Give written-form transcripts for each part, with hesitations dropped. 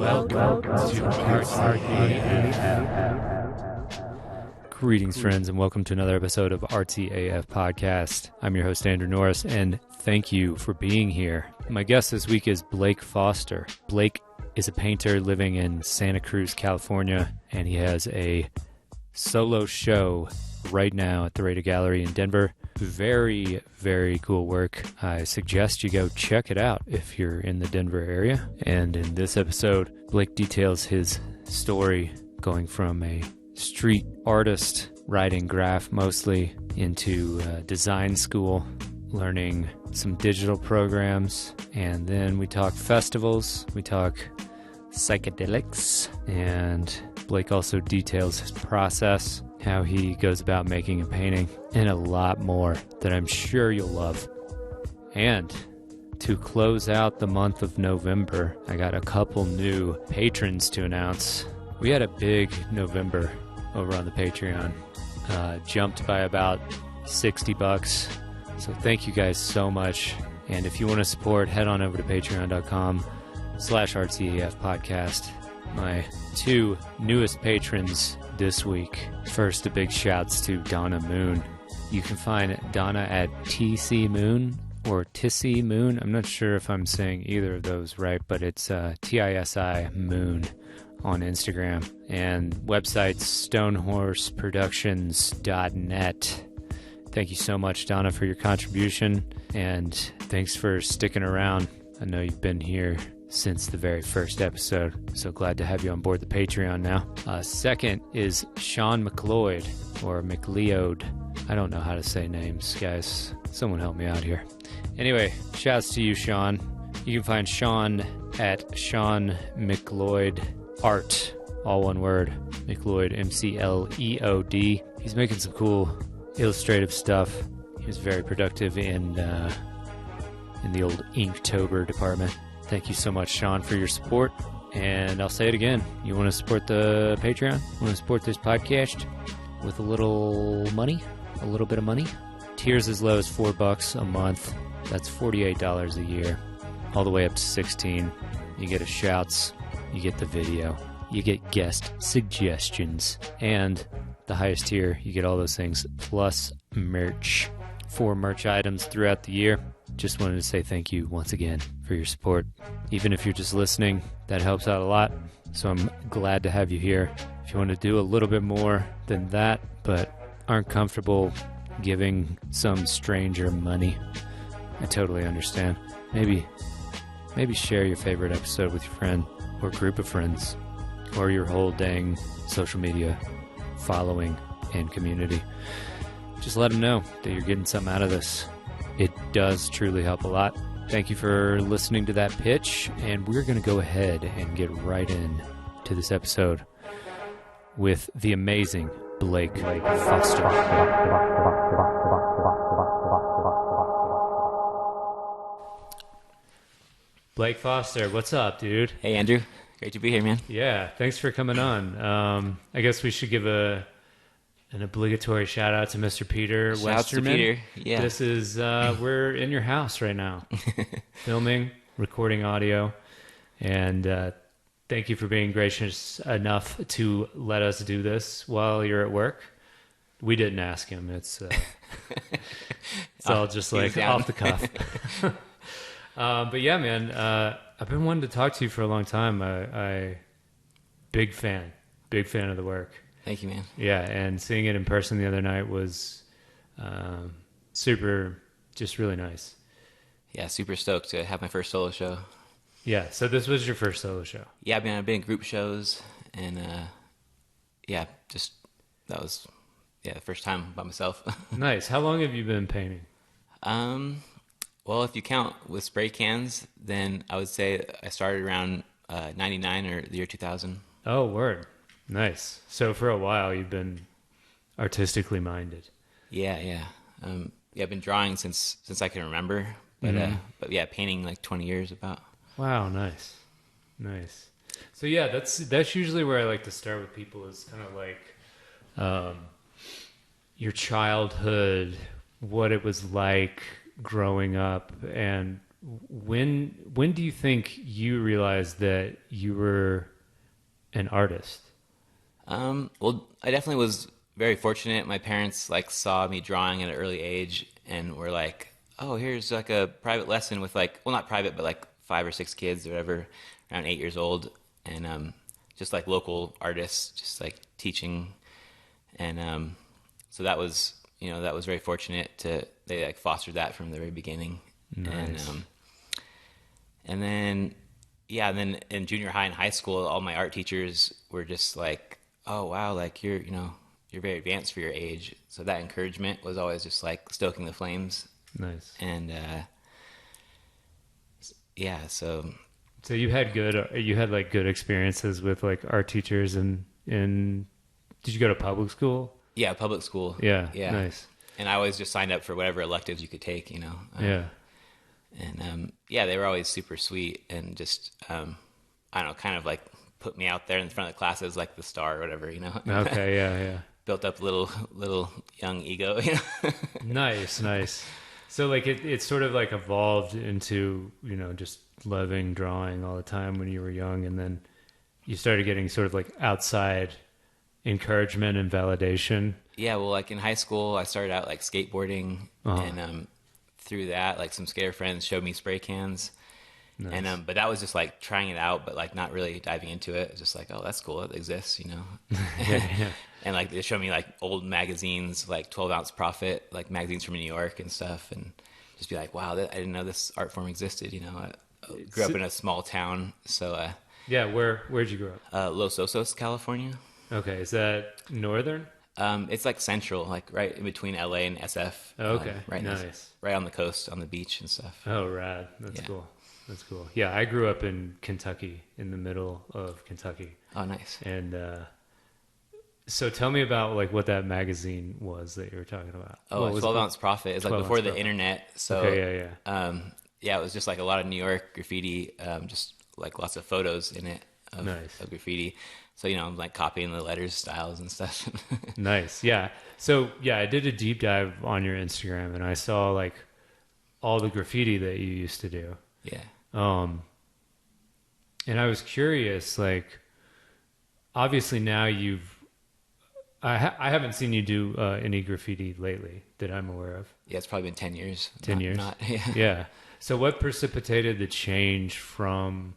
Welcome to Artsy AF. Greetings, friends, and welcome to another episode of Artsy AF Podcast. I'm your host, Andrew Norris, and thank you for being here. My guest this week is Blake Foster. Blake is a painter living in Santa Cruz, California, and he has a solo show right now at the Threyda Gallery in Denver. Very, very cool work. I suggest you go check it out if you're in the Denver area. And in this episode, Blake details his story going from a street artist, writing graph mostly, into design school, learning some digital programs, and then we talk festivals, we talk psychedelics, and Blake also details his process, how he goes about making a painting, and a lot more that I'm sure you'll love. And to close out the month of November, I got a couple new patrons to announce. We had a big November over on the Patreon. Jumped by about $60. So thank you guys so much. And if you want to support, head on over to patreon.com/RTAF podcast. My two newest patrons this week. First, a big shouts to Donna Moon. You can find Donna at TC Moon or Tissy Moon. I'm not sure if I'm saying either of those right, but it's TISI Moon on Instagram. And website stonehorseproductions.net. Thank you so much, Donna, for your contribution, and thanks for sticking around. I know you've been here since the very first episode, so glad to have you on board the Patreon now. Second is Sean McLeod, or McLeod. I don't know how to say names, guys. Someone help me out here. Anyway, shouts to you, Sean. You can find Sean at Sean McLeod Art, all one word. McLeod, McLeod. He's making some cool illustrative stuff. He was very productive in the old Inktober department. Thank you so much, Sean, for your support. And I'll say it again. You want to support the Patreon? Want to support this podcast with a little money? A little bit of money? Tiers as low as $4 a month. That's $48 a year. All the way up to $16. You get a shouts. You get the video. You get guest suggestions. And the highest tier, you get all those things plus merch. 4 merch items throughout the year. Just wanted to say thank you once again for your support. Even if you're just listening, that helps out a lot. So I'm glad to have you here. If you want to do a little bit more than that, but aren't comfortable giving some stranger money, I totally understand. Maybe share your favorite episode with your friend or group of friends or your whole dang social media following and community. Just let them know that you're getting something out of this. It does truly help a lot. Thank you for listening to that pitch, and we're going to go ahead and get right in to this episode with the amazing Blake Foster. Blake Foster, what's up, dude? Hey, Andrew. Great to be here, man. Yeah, thanks for coming on. I guess we should give an obligatory shout out to Mr. Peter Westerman. Shouts to Peter. Yeah. This is we're in your house right now, filming, recording audio, and thank you for being gracious enough to let us do this while you're at work. We didn't ask him. It's all just like off the cuff. But yeah, man, I've been wanting to talk to you for a long time. I big fan of the work. Thank you, man. Yeah, and seeing it in person the other night was super, just really nice. Yeah, super stoked to have my first solo show. Yeah, so this was your first solo show. Yeah, I've been in group shows, and that was the first time by myself. Nice. How long have you been painting? Well, if you count with spray cans, then I would say I started around 99 or the year 2000. Oh, word. Nice. So for a while, you've been artistically minded. Yeah. I've been drawing since I can remember, but yeah, painting like 20 years about. Wow, nice. So yeah, that's usually where I like to start with people, is kind of like your childhood, what it was like growing up, and when do you think you realized that you were an artist? Well, I definitely was very fortunate. My parents like saw me drawing at an early age and were like, "Oh, here's like a private lesson with like, well, not private, but like 5 or 6 kids or whatever, around 8 years old, and just like local artists, just like teaching." And so that was, that was very fortunate to they like fostered that from the very beginning. Nice. And then yeah, and then in junior high and high school, all my art teachers were just like, "Oh wow, like you're very advanced for your age." So that encouragement was always just like stoking the flames. Nice. And yeah, so you had like good experiences with like art teachers, and did you go to public school? yeah, public school. Yeah. Yeah. Nice. And I always just signed up for whatever electives you could take, Yeah. And yeah, they were always super sweet and just I don't know, kind of like put me out there in front of the class as like the star or whatever, Okay. Yeah. Built up a little young ego, Nice. So like it sort of like evolved into, just loving drawing all the time when you were young, and then you started getting sort of like outside encouragement and validation. Yeah, well, like in high school, I started out like skateboarding, and through that, like some skater friends showed me spray cans, Nice. and but that was just like trying it out, but like not really diving into it. It's just like, oh, that's cool, it exists, Yeah. And like they showed me like old magazines, like 12-ounce Profit, like magazines from New York and stuff, and just be like, wow, I didn't know this art form existed. I grew up in a small town, so Yeah, where'd you grow up? Los Osos, California. Okay, is that northern? It's like central, like right in between LA and SF. Oh, okay, right, nice. Right on the coast, on the beach and stuff. Oh, rad. That's cool. That's cool. Yeah, I grew up in Kentucky, in the middle of Kentucky. Oh, nice. And so tell me about like what that magazine was that you were talking about. Oh, 12-ounce Profit. It's like before the internet. So okay, yeah, it was just like a lot of New York graffiti, just like lots of photos in it of graffiti. So, I'm like copying the letters, styles and stuff. Nice. Yeah. So yeah, I did a deep dive on your Instagram and I saw like all the graffiti that you used to do. Yeah. And I was curious, like, obviously now I haven't seen you do any graffiti lately that I'm aware of. Yeah, it's probably been 10 years. 10 years? Yeah. Yeah. So what precipitated the change from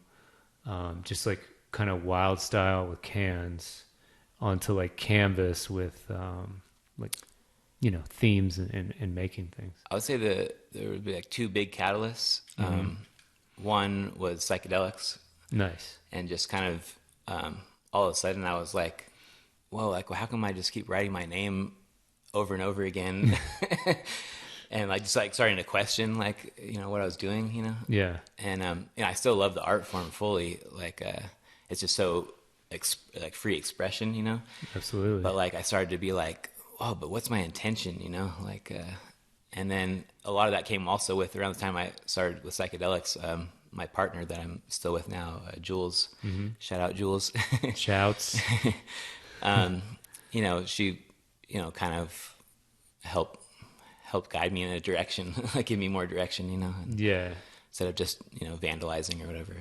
just like kind of wild style with cans onto like canvas with like, themes and making things? I would say there would be like two big catalysts. One was Psychedelics. Nice. And just kind of all of a sudden I was like, whoa, like, well, how come I just keep writing my name over and over again? And like just like starting to question like, what I was doing, Yeah. And I still love the art form fully. Like it's just so like free expression, Absolutely. But like I started to be like, oh, but what's my intention, like and then a lot of that came also with around the time I started with Psychedelics, my partner that I'm still with now, Jules. Shout out Jules. Shouts. She kind of helped guide me in a direction, like give me more direction, and Yeah. instead of just vandalizing or whatever.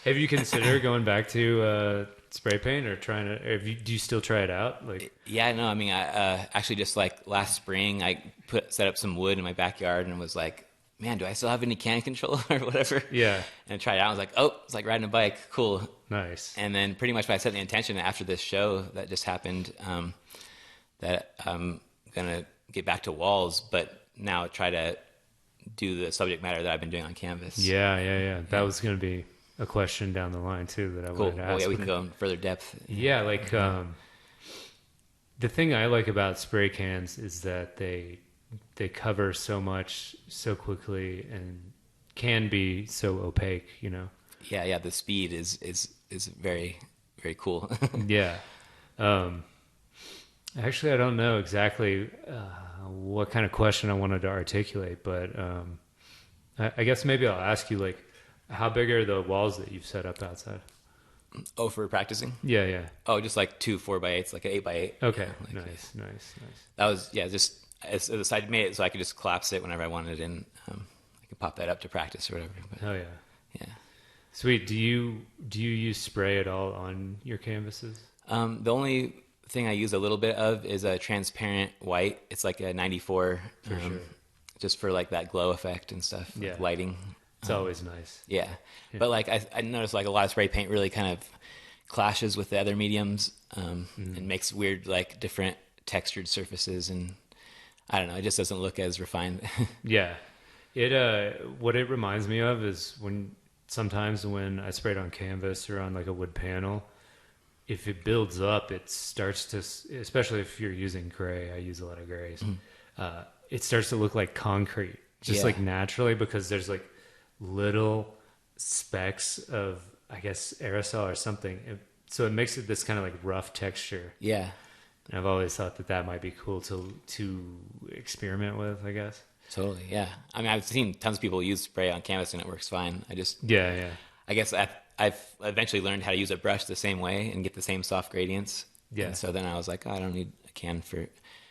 Have you considered going back to spray paint or do you still try it out? Like, yeah, no, I mean, I actually just like last spring, I set up some wood in my backyard and was like, man, do I still have any can control or whatever? Yeah. And I tried it out. I was like, oh, it's like riding a bike. Cool. Nice. And then pretty much I set the intention after this show that just happened, that I'm going to get back to walls, but now try to do the subject matter that I've been doing on canvas. Yeah. That was going to be a question down the line too that I wanted to ask. Well, yeah, we can go in further depth. Yeah, like the thing I like about spray cans is that they cover so much so quickly and can be so opaque, Yeah, the speed is very, very cool. Yeah. Actually, I don't know exactly what kind of question I wanted to articulate, but I guess maybe I'll ask you, like, how big are the walls that you've set up outside? Oh, for practicing? Yeah. Oh, just like 2 4x8s, like an 8x8. Okay, like, nice. That was, just as I made it so I could just collapse it whenever I wanted in. pop that up to practice or whatever. But, Oh yeah. yeah. Sweet. Do you use spray at all on your canvases? The only thing I use a little bit of is a transparent white. It's like a 94, For sure. just for like that glow effect and stuff, Yeah. like lighting. It's always nice. Yeah. But like I noticed like a lot of spray paint really kind of clashes with the other mediums, and makes weird like different textured surfaces, and I don't know, it just doesn't look as refined. Yeah. It what it reminds me of is sometimes when I sprayed on canvas or on like a wood panel, if it builds up, it starts to, especially if you're using gray, I use a lot of grays, it starts to look like concrete, just like naturally, because there's like little specks of, I guess, aerosol or something. So it makes it this kind of like rough texture. Yeah. And I've always thought that might be cool to experiment with, I guess. Totally. Yeah. I mean, I've seen tons of people use spray on canvas and it works fine. I guess I've eventually learned how to use a brush the same way and get the same soft gradients. Yeah. And so then I was like, oh, I don't need a can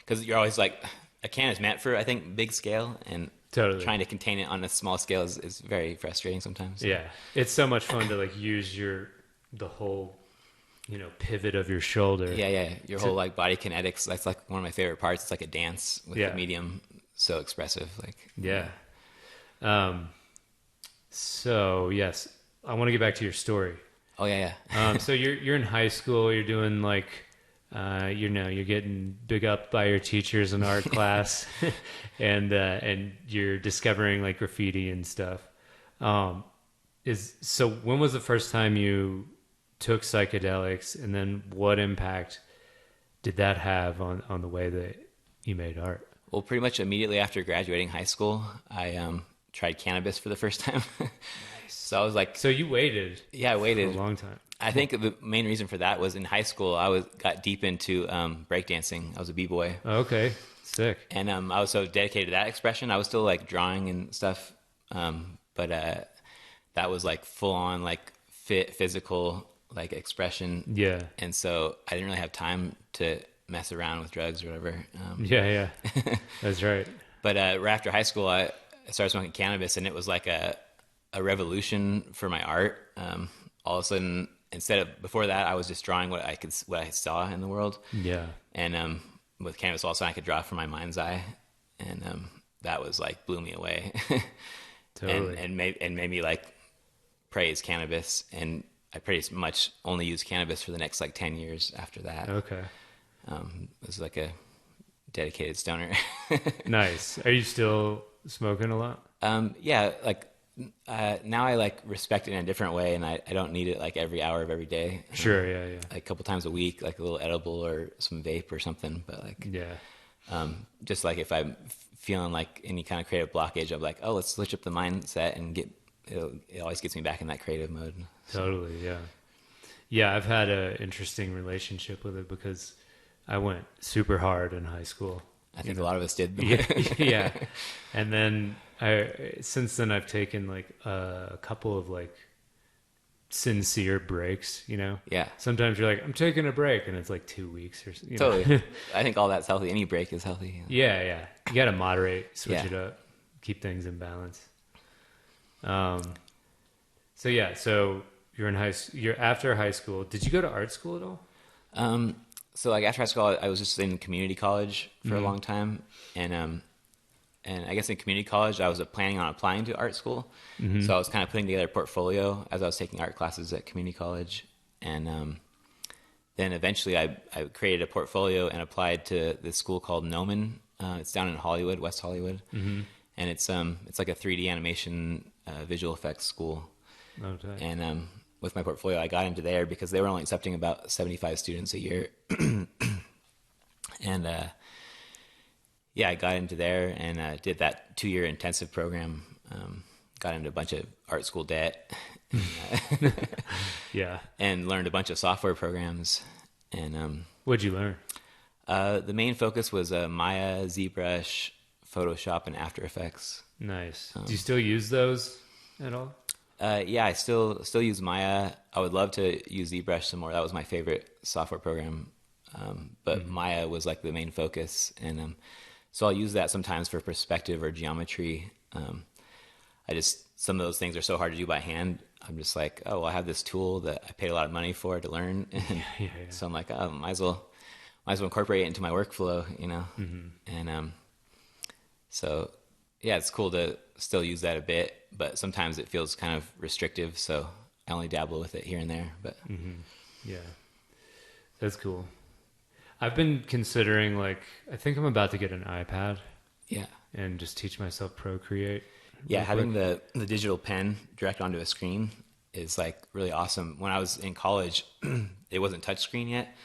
because you're always like, a can is meant for, I think, big scale, and totally trying to contain it on a small scale is very frustrating sometimes. Yeah. It's so much fun to like use the whole, pivot of your shoulder. Yeah. Your whole like body kinetics. That's like one of my favorite parts. It's like a dance with the medium. So expressive. Yeah. So yes, I want to get back to your story. Oh yeah. So you're in high school. You're doing like, you're getting big up by your teachers in art class, and you're discovering like graffiti and stuff. So when was the first time you took psychedelics, and then what impact did that have on the way that you made art? Well, pretty much immediately after graduating high school, I tried cannabis for the first time. Nice. So I was like... So you waited. Yeah, I waited. For a long time. I think the main reason for that was in high school, I got deep into breakdancing. I was a b-boy. Okay, sick. And I was so dedicated to that expression. I was still like drawing and stuff, but that was like full on like physical like expression. Yeah. And so I didn't really have time to mess around with drugs or whatever. Yeah. That's right. But right after high school, I started smoking cannabis, and it was like a revolution for my art. All of a sudden, before that, I was just drawing what I saw in the world. Yeah. And with cannabis, all of a sudden I could draw from my mind's eye, and that was like blew me away. Totally. and made me like praise cannabis, and I pretty much only used cannabis for the next like 10 years after that. Okay. It was like a dedicated stoner. Nice. Are you still smoking a lot? Yeah, like now I like respect it in a different way, and I don't need it like every hour of every day. Sure. Yeah. Like a couple times a week, like a little edible or some vape or something. But like, just like if I'm feeling like any kind of creative blockage, I'm like, oh, let's switch up the mindset and it always gets me back in that creative mode. Totally. Yeah. I've had an interesting relationship with it because I went super hard in high school. I think a lot of us did. Yeah. And then since then I've taken like a couple of like sincere breaks, Yeah. Sometimes you're like, I'm taking a break, and it's like 2 weeks or Totally. I think all that's healthy. Any break is healthy. Yeah. You got to moderate, switch it up, keep things in balance. So you're after high school. Did you go to art school at all? So like after high school, I was just in community college for a long time, and I guess in community college, I was planning on applying to art school. So I was kind of putting together a portfolio as I was taking art classes at community college, and then eventually I created a portfolio and applied to this school called Noman. It's down in Hollywood, West Hollywood, and it's like a 3D animation visual effects school. Okay. And with my portfolio, I got into there because they were only accepting about 75 students a year. And I got into there and did that 2-year intensive program. Got into a bunch of art school debt. Yeah. And learned a bunch of software programs. And what'd you learn? The main focus was Maya, ZBrush, Photoshop, and After Effects. Nice. Do you still use those at all? Yeah, I still use Maya. I would love to use ZBrush some more. That was my favorite software program. But Maya was like the main focus. And so I'll use that sometimes for perspective or geometry. some of those things are so hard to do by hand. I'm just like, oh, well, I have this tool that I paid a lot of money for to learn. And so I'm like, oh, might as well incorporate it into my workflow, And so yeah, it's cool to still use that a bit, but sometimes it feels kind of restrictive. So I only dabble with it here and there, but yeah, that's cool. I've been considering, like, I think I'm about to get an iPad. Yeah. And just teach myself Procreate. Yeah, having the digital pen direct onto a screen is like really awesome. When I was in college, it wasn't touchscreen yet.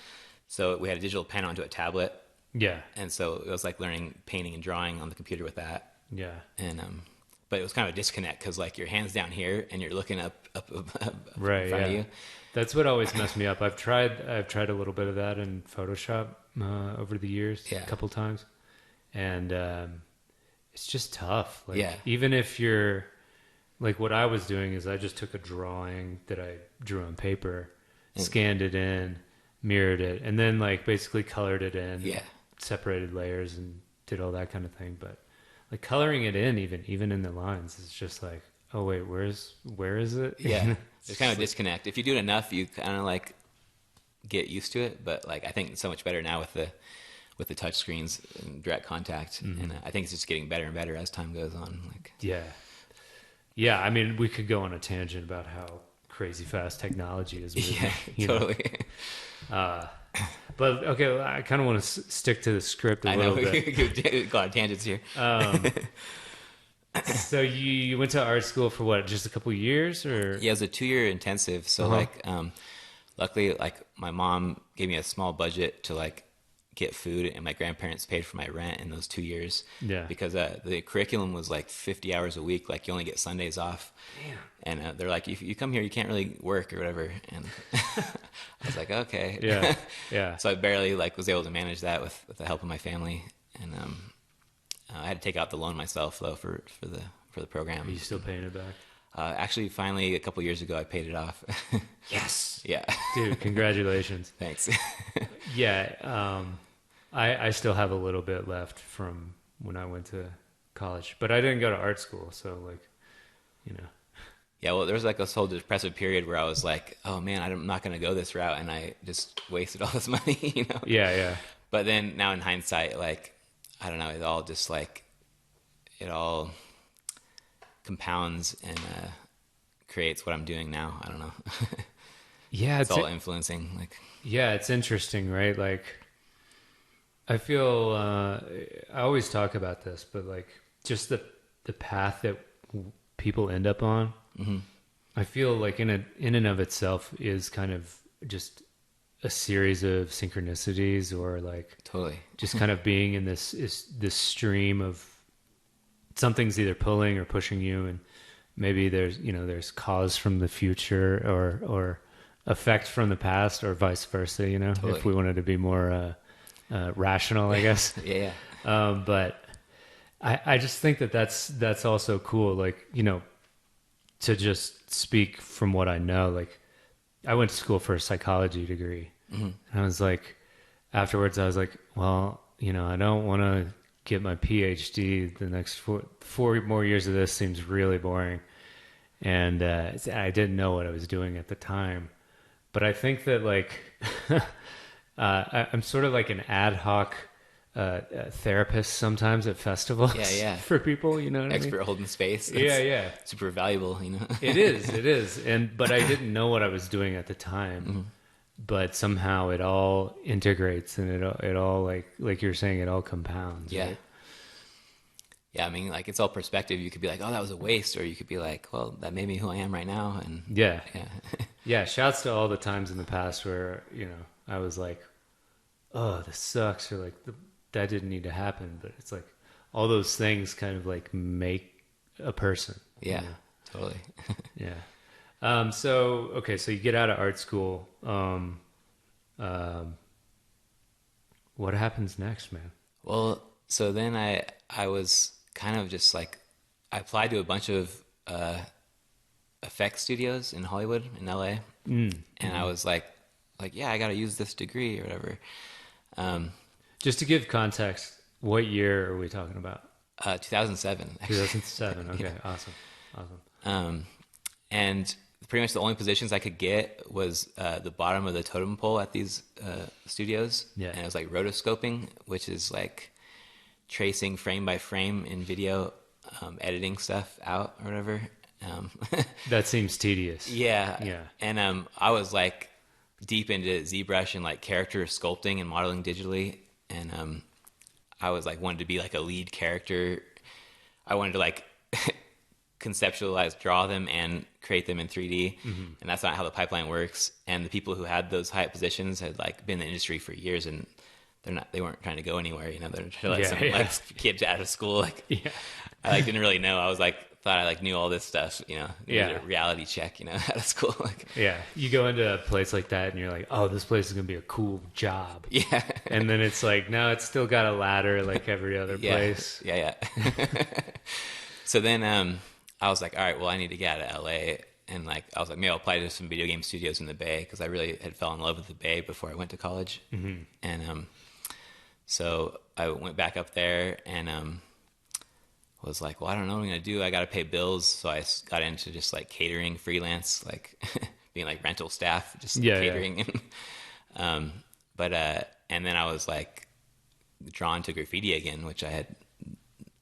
So we had a digital pen onto a tablet. Yeah. And so it was like learning painting and drawing on the computer with that. Yeah. And but it was kind of a disconnect because like your hand's down here and you're looking up right, in front of you. That's what always messed me up. I've tried a little bit of that in Photoshop over the years, a couple times, and it's just tough. Like, even if you're like, what I was doing is I just took a drawing that I drew on paper, scanned it in, mirrored it, and then like basically colored it in, separated layers, and did all that kind of thing. But like coloring it in, even in the lines, is just like, oh wait, where is it? Yeah. There's kind of a disconnect. If you do it enough, you kind of like get used to it. But like, I think it's so much better now with the touch screens and direct contact. And I think it's just getting better and better as time goes on. Like, yeah. I mean, we could go on a tangent about how crazy fast technology is. Yeah, totally. But okay, I kind of want to stick to the script a little bit. We could go on tangents here. So you went to art school for what, just a couple of years, or? Yeah, it was a 2-year intensive. So like, luckily, like my mom gave me a small budget to like get food, and my grandparents paid for my rent in those 2 years. Yeah. Because the curriculum was like 50 hours a week. Like you only get Sundays off. Damn. And they're like, if you come here, you can't really work or whatever. And I was like, okay. Yeah. Yeah. So I barely like was able to manage that with the help of my family. And I had to take out the loan myself though for the program. Are you still paying it back? Actually, finally, a couple years ago, I paid it off. Yes. Yeah. Dude, congratulations. Thanks. Yeah. I still have a little bit left from when I went to college, but I didn't go to art school. So like, Yeah. Well, there was like this whole depressive period where I was like, oh man, I'm not going to go this route. And I just wasted all this money, Yeah. Yeah. But then now in hindsight, like, I don't know, it all just like, it all compounds and creates what I'm doing now. I don't know. Yeah, it's all influencing. Like, yeah, it's interesting, right? Like, I feel I always talk about this, but like just the path that people end up on. I feel like in and of itself is kind of just a series of synchronicities, or like totally just kind of being in this stream of something's either pulling or pushing you, and maybe there's cause from the future or effect from the past, or vice versa, totally. If we wanted to be more rational, I guess. Yeah. But I just think that's also cool, like, to just speak from what I know. Like, I went to school for a psychology degree. And I was like, afterwards I was like, well, I don't want to get my PhD. The next four more years of this seems really boring. And I didn't know what I was doing at the time. But I think that like, I'm sort of like an ad hoc therapist sometimes at festivals. Yeah. For people, you know what Expert I mean? holding space. That's yeah. super valuable, It is. But I didn't know what I was doing at the time. But somehow it all integrates, and it all like you're saying, it all compounds. Yeah. Right? Yeah, I mean, like, it's all perspective. You could be like, oh, that was a waste. Or you could be like, well, that made me who I am right now. And yeah. Yeah, shouts to all the times in the past where, I was like, oh, this sucks. Or like, that didn't need to happen. But it's like all those things kind of like make a person. Yeah, totally. Yeah. So you get out of art school. What happens next, man? Well, so then I was kind of just like, I applied to a bunch of effects studios in Hollywood, in LA. And I was like, yeah, I got to use this degree or whatever. Just to give context, what year are we talking about? 2007. 2007. Okay, yeah. Awesome. Awesome. And pretty much the only positions I could get was the bottom of the totem pole at these studios. Yeah. And it was like rotoscoping, which is like tracing frame by frame in video, editing stuff out or whatever. That seems tedious. Yeah. And I was like deep into ZBrush and like character sculpting and modeling digitally. And I was like wanted to be like a lead character. I wanted to like conceptualize, draw them, and create them in 3D. And that's not how the pipeline works. And the people who had those high positions had like been in the industry for years, and they weren't trying to go anywhere. You know, they're like some like kids out of school. Like I like didn't really know. I was like thought I like knew all this stuff. You know, a reality check. You know, out of school. Like you go into a place like that, and you're like, oh, this place is gonna be a cool job. And then it's like, no, it's still got a ladder like every other place. So then I was like, all right, well, I need to get out of LA. And like, I was like, maybe I'll apply to some video game studios in the Bay, because I really had fell in love with the Bay before I went to college. And so I went back up there and was like, well, I don't know what I'm going to do. I got to pay bills. So I got into just like catering freelance, like being like rental staff, just catering. And then I was like drawn to graffiti again, which I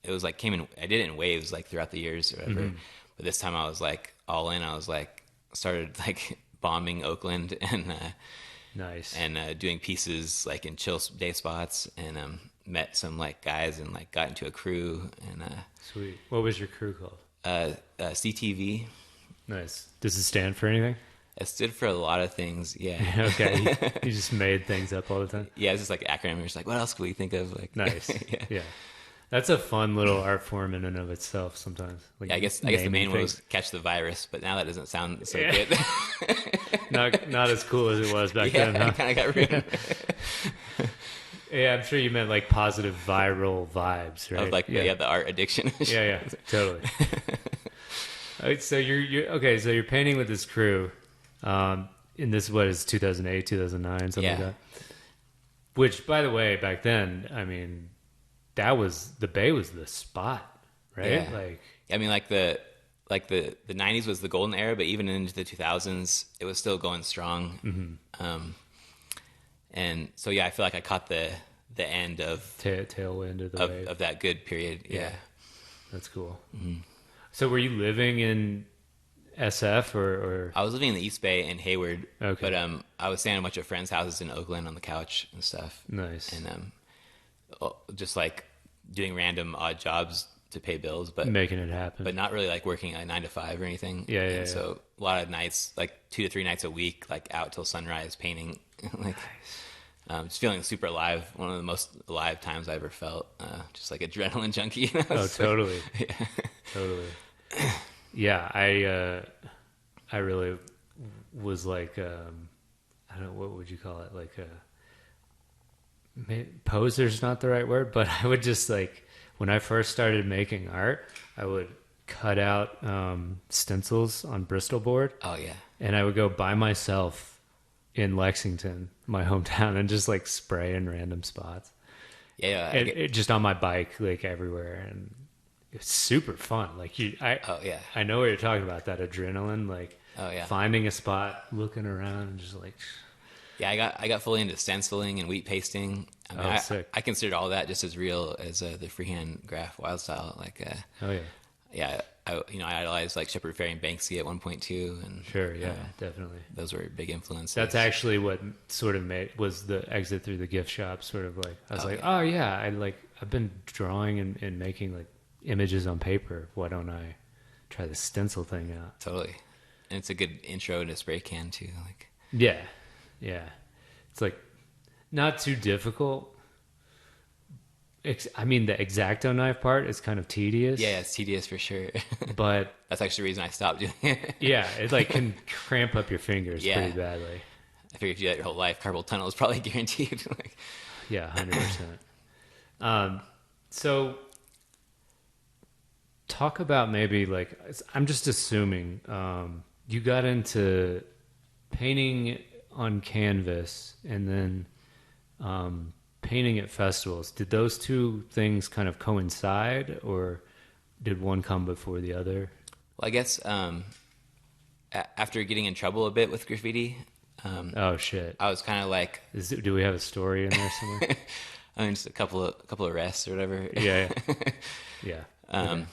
did it in waves like throughout the years or whatever. But this time I was like all in. I was like, started like bombing Oakland and nice, and doing pieces like in chill day spots, and met some like guys and like got into a crew. And sweet. What was your crew called? CTV. Nice. Does it stand for anything? It stood for a lot of things. Yeah. Okay. You just made things up all the time. Yeah, it's just like acronym. You're just like, what else could we think of? Like, nice. Yeah. That's a fun little art form in and of itself sometimes. Like I guess the main one was catch the virus, but now that doesn't sound so good. not as cool as it was back then, huh? It kind of got ruined. Yeah, I'm sure you meant like positive viral vibes, right? Of like the art addiction. Yeah, totally. All right, so you're so you're painting with this crew. And this is 2008, 2009, something like that. Which, by the way, back then, I mean, the Bay was the spot, right? Yeah. Like, I mean, the 90s was the golden era, but even into the 2000s, it was still going strong. And so I feel like I caught the end of tailwind of the wave of that good period. Yeah, that's cool. So were you living in SF or? I was living in the East Bay in Hayward. Okay. But I was staying at a bunch of friends' houses in Oakland on the couch and stuff. Nice. And just like doing random odd jobs to pay bills, but making it happen. But not really like working a 9 to 5 or anything. Yeah. So a lot of nights, like 2 to 3 nights a week, like out till sunrise painting. Like just feeling super alive. One of the most alive times I ever felt. Just like adrenaline junkie. You know? Oh, totally. Totally. Yeah, I really was like, I don't know, what would you call it? Like poser's not the right word, but I would just like, when I first started making art, I would cut out stencils on Bristol board. Oh yeah. And I would go by myself in Lexington, my hometown, and just like spray in random spots. Yeah. And just on my bike, like everywhere. And it's super fun. Like I know what you're talking about, that adrenaline, like finding a spot, looking around and just like, yeah, I got fully into stenciling and wheat pasting. I mean, sick. I considered all that just as real as the freehand graph wild style. Like, I idolized like Shepard Fairey and Banksy at one point too. And sure, definitely. Those were big influences. That's actually what sort of was the exit through the gift shop. Sort of like I was I've been drawing and making like images on paper. Why don't I try the stencil thing out? Totally, and it's a good intro into spray can too. Like, yeah, it's like not too difficult. I mean, the X-Acto knife part is kind of tedious. Yeah, it's tedious for sure. But that's actually the reason I stopped doing it. Yeah, it like can cramp up your fingers pretty badly. I figured if you do that your whole life, carpal tunnel is probably guaranteed. Like, yeah, 100%. So talk about maybe like, I'm just assuming you got into painting on canvas and then painting at festivals. Did those two things kind of coincide, or did one come before the other? Well, I guess after getting in trouble a bit with graffiti, Oh shit! I was kind of like, Do we have a story in there somewhere? I mean, just a couple of arrests or whatever. Yeah, yeah. Okay.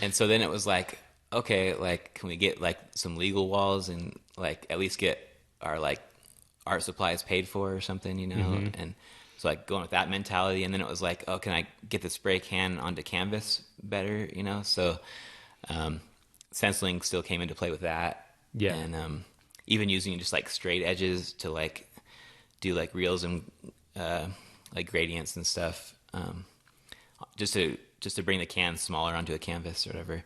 And so then it was like, okay, like, can we get like some legal walls and like at least get our like art supplies paid for or something, you know? Mm-hmm. And so like going with that mentality, and then it was like, oh, can I get the spray can onto canvas better, you know? So stenciling still came into play with that. Yeah. And even using just like straight edges to like do like realism, like gradients and stuff, just to bring the can smaller onto a canvas or whatever.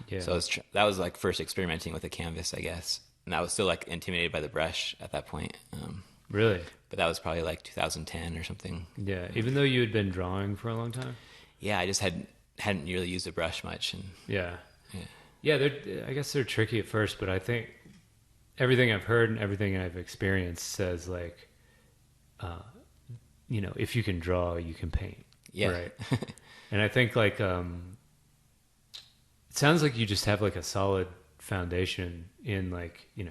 Yeah. So that was like first experimenting with a canvas, I guess. And I was still like intimidated by the brush at that point. Really? But that was probably like 2010 or something. Yeah. Even though you had been drawing for a long time. Yeah, I just hadn't really used a brush much. And Yeah. I guess they're tricky at first, but I think everything I've heard and everything I've experienced says like, you know, if you can draw, you can paint. Yeah. Right. And I think like, it sounds like you just have like a solid foundation in like, you know,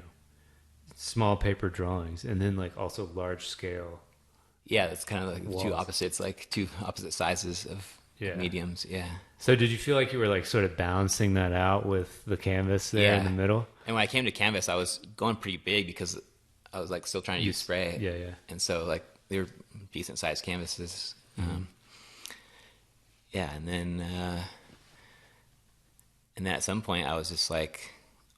small paper drawings and then like also large scale. Yeah, it's kind of like walls. two opposite sizes of mediums. Yeah. So did you feel like you were like sort of balancing that out with the canvas there in the middle? And when I came to canvas, I was going pretty big because I was like still trying to use spray. Yeah, yeah. And so like they were decent sized canvases. Yeah, and then at some point I was just like,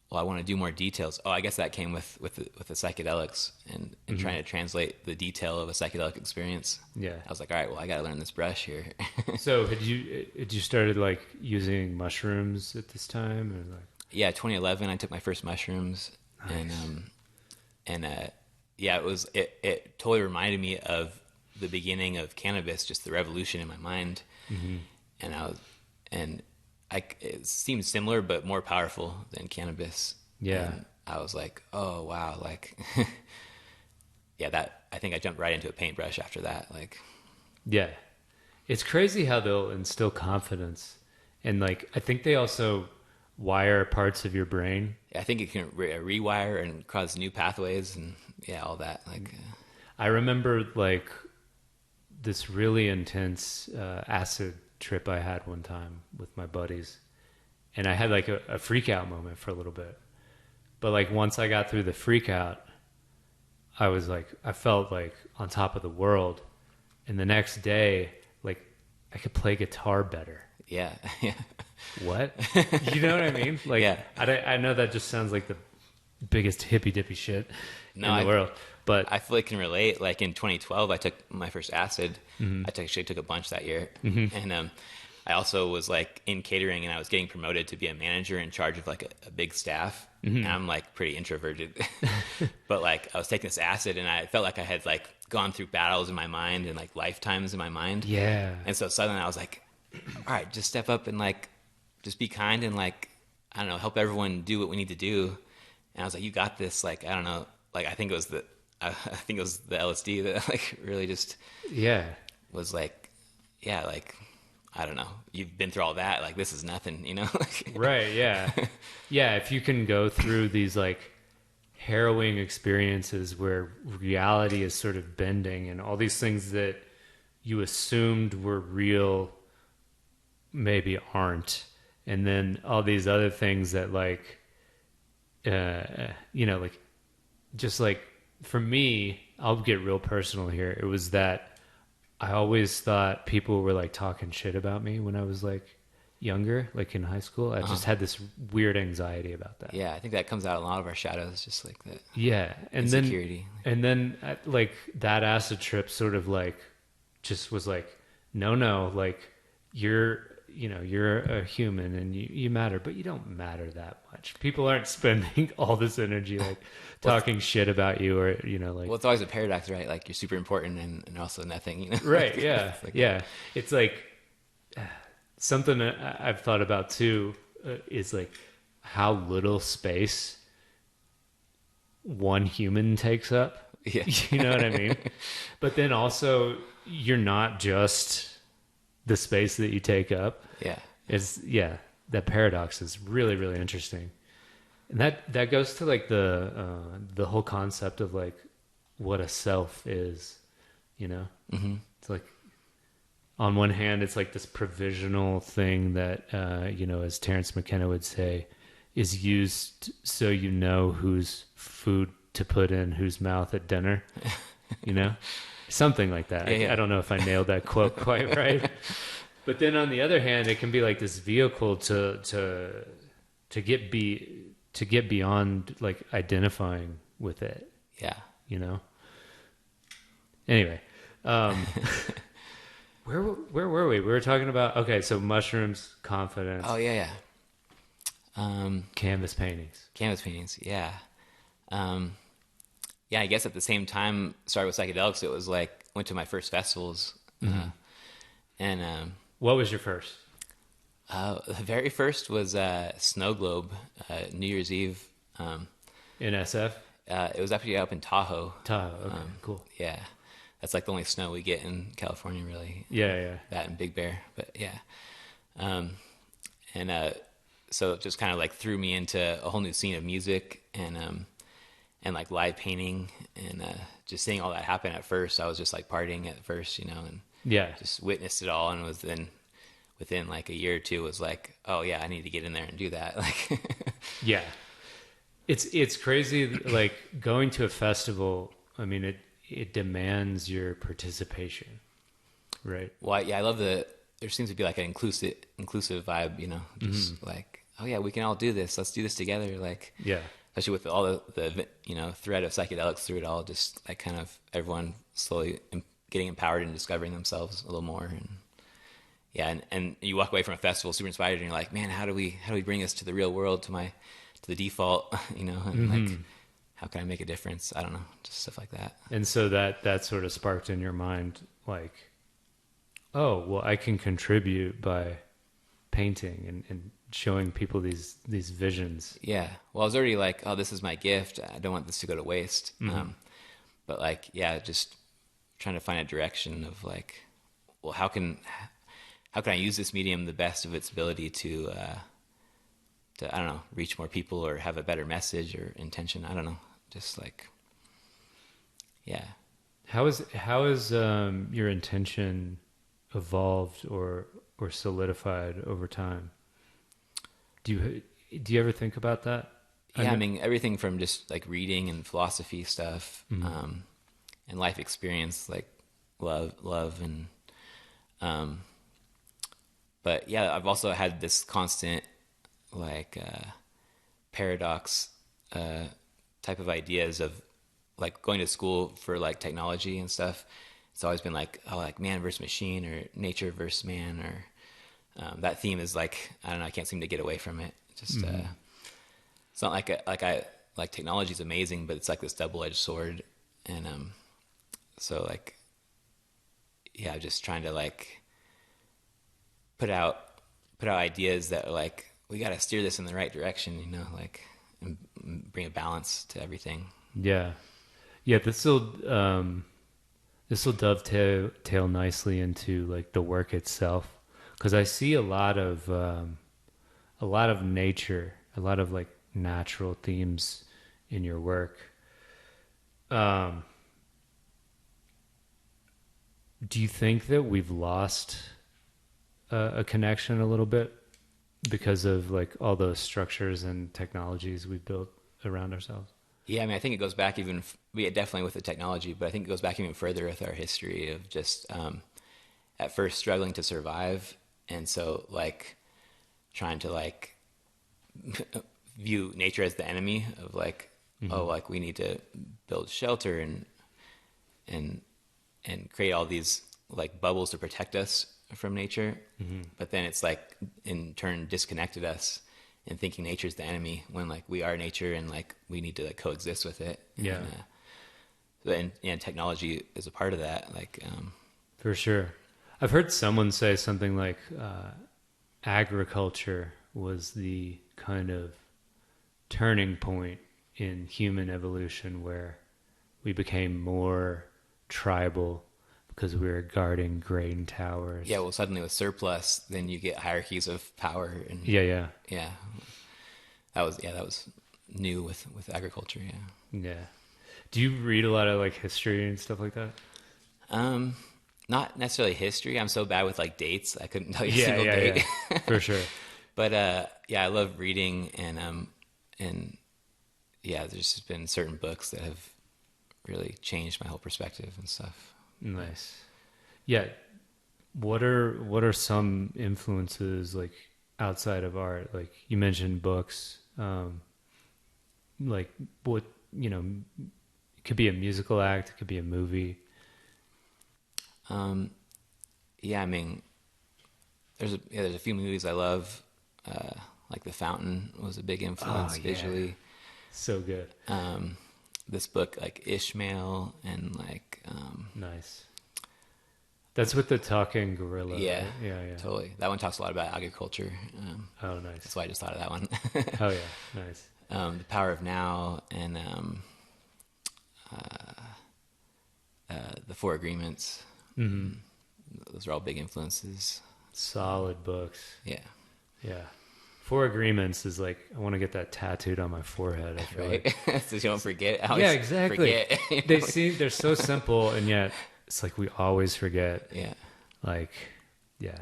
well, I want to do more details. Oh, I guess that came with the psychedelics and trying to translate the detail of a psychedelic experience. Yeah. I was like, all right, well, I got to learn this brush here. So had you started like using mushrooms at this time or like? Yeah, 2011 I took my first mushrooms. Nice. And it totally reminded me of the beginning of cannabis, just the revolution in my mind. And it seemed similar but more powerful than cannabis. Yeah. And I was like, oh wow, like I think I jumped right into a paintbrush after that. Like, yeah, it's crazy how they'll instill confidence, and like I think they also wire parts of your brain. I think it can rewire and cause new pathways and all that. Like, I remember like this really intense acid trip I had one time with my buddies, and I had like a freak out moment for a little bit, but like once I got through the freak out, I felt like on top of the world, and the next day like I could play guitar better. Yeah. What? You know what I mean? Like, yeah. I know that just sounds like the biggest hippy dippy shit in the world, but I feel like I can relate. Like in 2012, I took my first acid. I actually took a bunch that year, and I also was like in catering, and I was getting promoted to be a manager in charge of like a big staff. And I'm like pretty introverted, but like I was taking this acid, and I felt like I had like gone through battles in my mind and like lifetimes in my mind. Yeah. And so suddenly I was like, all right, just step up and like just be kind and like, I don't know, help everyone do what we need to do. And I was like, you got this. Like, I don't know, like I think it was the LSD that like really just was like, yeah, like I don't know, you've been through all that, like this is nothing, you know. Right. Yeah. Yeah, if you can go through these like harrowing experiences where reality is sort of bending and all these things that you assumed were real maybe aren't, and then all these other things that like you know, like just like for me, I'll get real personal here. It was that I always thought people were like talking shit about me when I was like younger, like in high school. I just had this weird anxiety about that. Yeah, I think that comes out in a lot of our shadows, just like that. Yeah, and insecurity. Then like that acid trip sort of like just was like, no, like you're a human and you matter, but you don't matter that much. People aren't spending all this energy like talking shit about you, or you know, like. Well, it's always a paradox, right? Like you're super important and also nothing, you know. Right? Yeah, it's like, yeah. It's like something that I've thought about too is like how little space one human takes up. Yeah, you know what I mean. But then also, you're not just the space that you take up. Yeah. that paradox is really, really interesting. And that goes to like the whole concept of like what a self is, you know? Mm-hmm. It's like, on one hand, it's like this provisional thing that, as Terence McKenna would say, is used so you know whose food to put in whose mouth at dinner, something like that. Yeah. I don't know if I nailed that quote quite right. But then on the other hand, it can be like this vehicle to get beyond like identifying with it. Yeah. Anyway, where were we? We were talking about, okay, so mushrooms, confidence. Oh yeah. Canvas paintings. Yeah. Yeah, I guess at the same time, started with Psychedelics, it was like, went to my first festivals. What was your first? The very first was Snow Globe, New Year's Eve. In SF? It was actually up in Tahoe. Okay, cool. Yeah. That's like the only snow we get in California, really. Yeah. That and Big Bear, but yeah. So it just kind of like threw me into a whole new scene of music and like live painting and just seeing all that happen at first. I was just like partying at first, and just witnessed it all, and was then within like a year or two was like, oh yeah, I need to get in there and do that. Like, yeah, it's crazy. Like going to a festival, I mean, it demands your participation, right? Well, yeah, I love there seems to be like an inclusive vibe, just like, oh yeah, we can all do this. Let's do this together. Like, yeah. Especially with all the thread of psychedelics through it all, just like kind of everyone slowly getting empowered and discovering themselves a little more. And yeah, and you walk away from a festival super inspired, and you're like, man, how do we bring this to the real world, to the default, and like, how can I make a difference? I don't know, just stuff like that. And so that sort of sparked in your mind, like, oh, well, I can contribute by painting and showing people these visions. Yeah. Well, I was already like, oh, this is my gift. I don't want this to go to waste. But like, yeah, just trying to find a direction of like, well, how can I use this medium the best of its ability to I don't know, reach more people or have a better message or intention. I don't know. Just like, yeah. How is your intention evolved or solidified over time? Do you ever think about that? Yeah, I mean, everything from just like reading and philosophy stuff, and life experience, like love and, but yeah, I've also had this constant like, paradox, type of ideas of like going to school for like technology and stuff. It's always been like, oh, like man versus machine or nature versus man, or that theme is like, I don't know, I can't seem to get away from it. Just it's not like technology is amazing, but it's like this double-edged sword, and so like, yeah, just trying to like put out ideas that are like, we got to steer this in the right direction, like, and bring a balance to everything. Yeah. This will dovetail nicely into like the work itself, because I see a lot of nature, a lot of like natural themes in your work. Do you think that we've lost a connection a little bit because of like all those structures and technologies we built around ourselves? Yeah, I mean, I think it goes back definitely with the technology, but I think it goes back even further with our history of just at first struggling to survive, and so like trying to like view nature as the enemy of like, oh, like we need to build shelter and create all these like bubbles to protect us from nature, but then it's like in turn disconnected us in thinking nature's the enemy when like we are nature and like we need to like coexist with it. Yeah. And technology is a part of that. Like, for sure. I've heard someone say something like agriculture was the kind of turning point in human evolution where we became more tribal, because we were guarding grain towers. Yeah, well, suddenly with surplus, then you get hierarchies of power, and Yeah. that was new with agriculture. Yeah. Do you read a lot of like history and stuff like that? Not necessarily history. I'm so bad with like dates. I couldn't tell you a Yeah, single date. yeah, for sure. But I love reading, and there's just been certain books that have really changed my whole perspective and stuff. Nice. Yeah. What are some influences like outside of art? Like you mentioned books. Like what, you know, it could be a musical act, it could be a movie. I mean, there's a few movies I love, like The Fountain was a big influence visually. So good. This book, like Ishmael, and like nice. That's with the talking gorilla. Yeah, right? Yeah, totally. That one talks a lot about agriculture. Oh, nice. That's why I just thought of that one. Oh yeah, nice. The Power of Now, and The Four Agreements. Mm-hmm. Those are all big influences. Solid books. Yeah. Four Agreements is like, I want to get that tattooed on my forehead. I feel right? like. So you don't forget. Yeah, exactly. Forget, they're so simple, and yet it's like we always forget. Yeah. Like, yeah.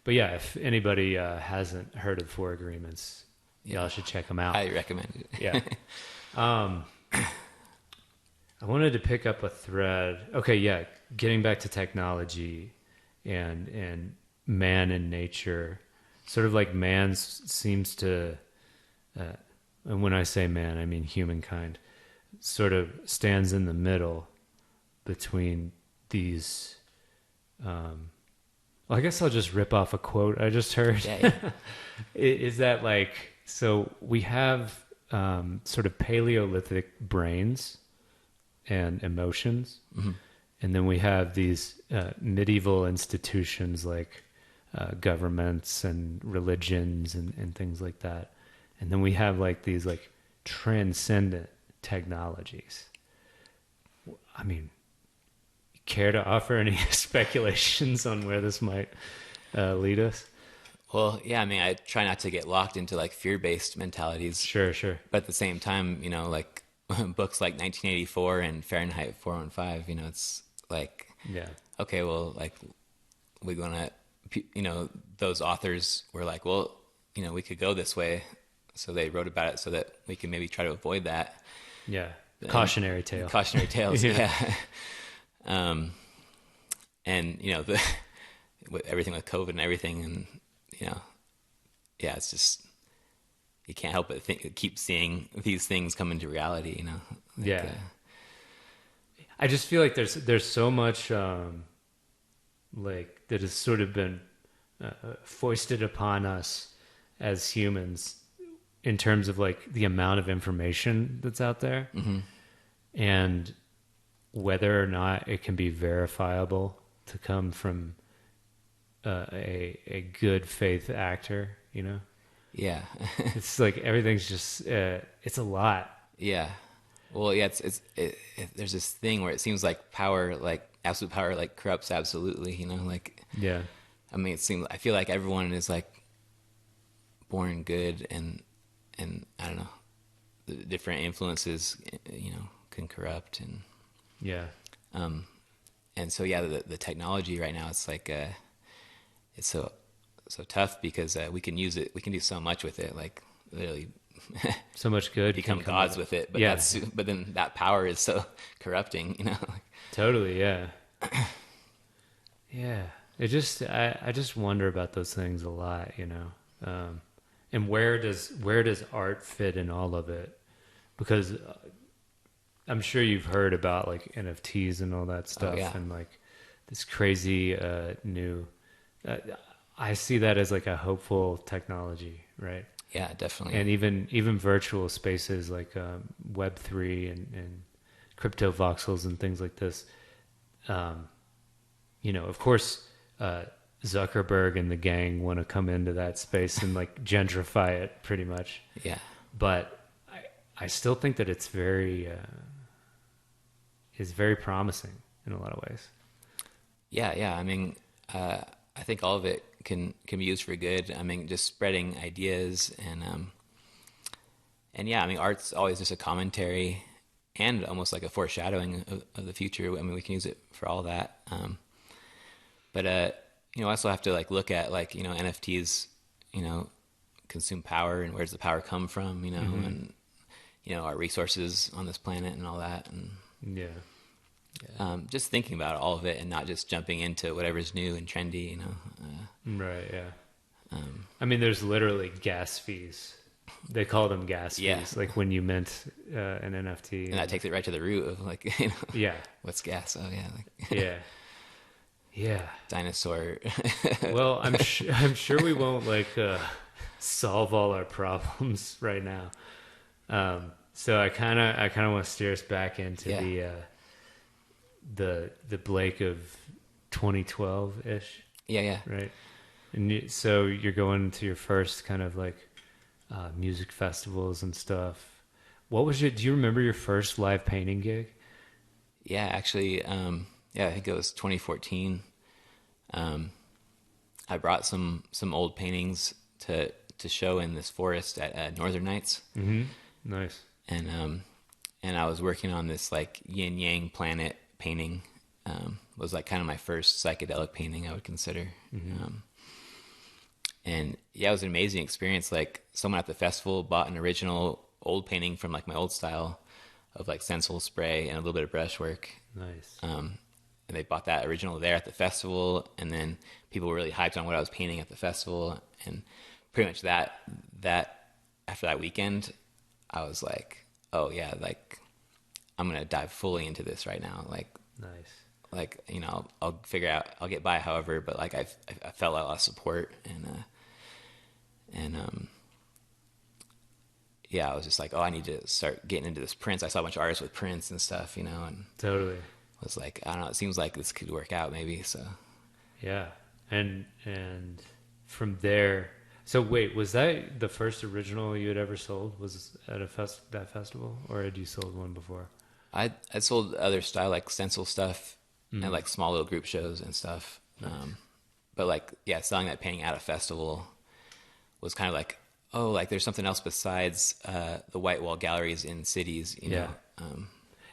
But yeah, if anybody hasn't heard of Four Agreements, y'all should check them out. I recommend it. Yeah. I wanted to pick up a thread. Okay, yeah. Getting back to technology and man and nature, sort of like man seems to, and when I say man, I mean humankind, sort of stands in the middle between these. Well, I guess I'll just rip off a quote I just heard. Yeah. Is that like, so we have sort of Paleolithic brains and emotions. Mm-hmm. And then we have these medieval institutions like governments and religions and things like that. And then we have like these like transcendent technologies. I mean, care to offer any speculations on where this might lead us? Well, yeah, I mean, I try not to get locked into like fear-based mentalities. Sure. But at the same time, you know, like books like 1984 and Fahrenheit 415, you know, it's like, yeah, okay, well, like we're gonna, you know, those authors were like, well, you know, we could go this way, so they wrote about it so that we can maybe try to avoid that. Yeah, cautionary tales. Yeah. And you know, with everything with COVID and everything, and you know, yeah, it's just you can't help but keep seeing these things come into reality. You know. Like, yeah. I just feel like there's so much like that has sort of been foisted upon us as humans in terms of like the amount of information that's out there, mm-hmm. and whether or not it can be verifiable to come from a good faith actor, you know? Yeah. It's like everything's just it's a lot. Yeah. Well, yeah, there's this thing where it seems like power, like absolute power, like corrupts absolutely, you know, like, yeah. I mean, I feel like everyone is like born good, and I don't know, the different influences, you know, can corrupt, and yeah. And so, yeah, the technology right now, it's like, it's so tough because we can use it. We can do so much with it, like literally so much good. Become gods with it. But yeah. But then that power is so corrupting, you know? Totally. Yeah. Yeah. It just, I just wonder about those things a lot, you know? And where does art fit in all of it? Because I'm sure you've heard about like NFTs and all that stuff. Oh, yeah. And like this crazy new, I see that as like a hopeful technology, right? Yeah, definitely. And even virtual spaces like Web3 and crypto voxels and things like this. You know, of course, Zuckerberg and the gang want to come into that space and like gentrify it pretty much. Yeah. But I still think that it's very promising in a lot of ways. Yeah. I mean, I think all of it can be used for good. I mean, just spreading ideas and yeah, I mean, art's always just a commentary and almost like a foreshadowing of the future. I mean, we can use it for all that. But you know, I also have to like look at like, you know, NFTs, you know, consume power and where does the power come from, you know, and you know, our resources on this planet and all that. And just thinking about all of it and not just jumping into whatever's new and trendy, you know. Right. Yeah. I mean, there's literally gas fees. They call them gas fees, like when you mint an NFT. And that takes it right to the root of like, you know, what's gas? Oh yeah, like yeah, dinosaur. Well, I'm sure we won't like solve all our problems right now. So I kind of want to steer us back into the Blake of 2012 ish. Yeah. Right. And so you're going to your first kind of like music festivals and stuff. Do you remember your first live painting gig? Yeah, actually, I think it was 2014. I brought some old paintings to show in this forest at Northern Nights. Mm-hmm. Nice. And I was working on this like yin yang planet painting. Was like kind of my first psychedelic painting I would consider. Mm-hmm. And yeah, it was an amazing experience. Like someone at the festival bought an original old painting from like my old style of like Stencils spray and a little bit of brushwork. Nice. And they bought that original there at the festival. And then people were really hyped on what I was painting at the festival. And pretty much that after that weekend, I was like, oh yeah, like I'm going to dive fully into this right now. Like, nice. Like, you know, I'll figure out, I'll get by however, but like I felt a lot of support and yeah, I was just like, oh, I need to start getting into this prints. I saw a bunch of artists with prints and stuff, you know, and totally was like, I don't know, it seems like this could work out maybe. So yeah. And from there, so wait, was that the first original you had ever sold? Was at that festival, or had you sold one before? I sold other style, like stencil stuff and like small little group shows and stuff. Nice. But like, yeah, selling that painting at a festival was kind of like, oh, like there's something else besides the white wall galleries in cities, you know?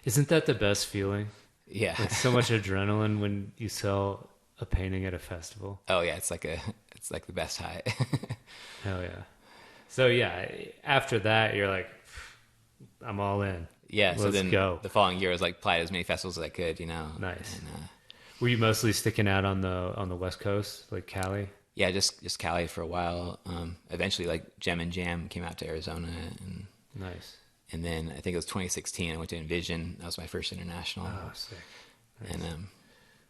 Isn't that the best feeling? Yeah. Like so much adrenaline when you sell a painting at a festival. Oh yeah. It's like the best high. Hell yeah. So yeah, after that, you're like, I'm all in. Yeah, so then go. The following year I was like applied as many festivals as I could, you know. Nice. And, were you mostly sticking out on the West Coast, like Cali? Yeah, just Cali for a while. Eventually, like Gem and Jam came out to Arizona, and nice. And then I think it was 2016. I went to Envision. That was my first international. Oh, sick. Nice. And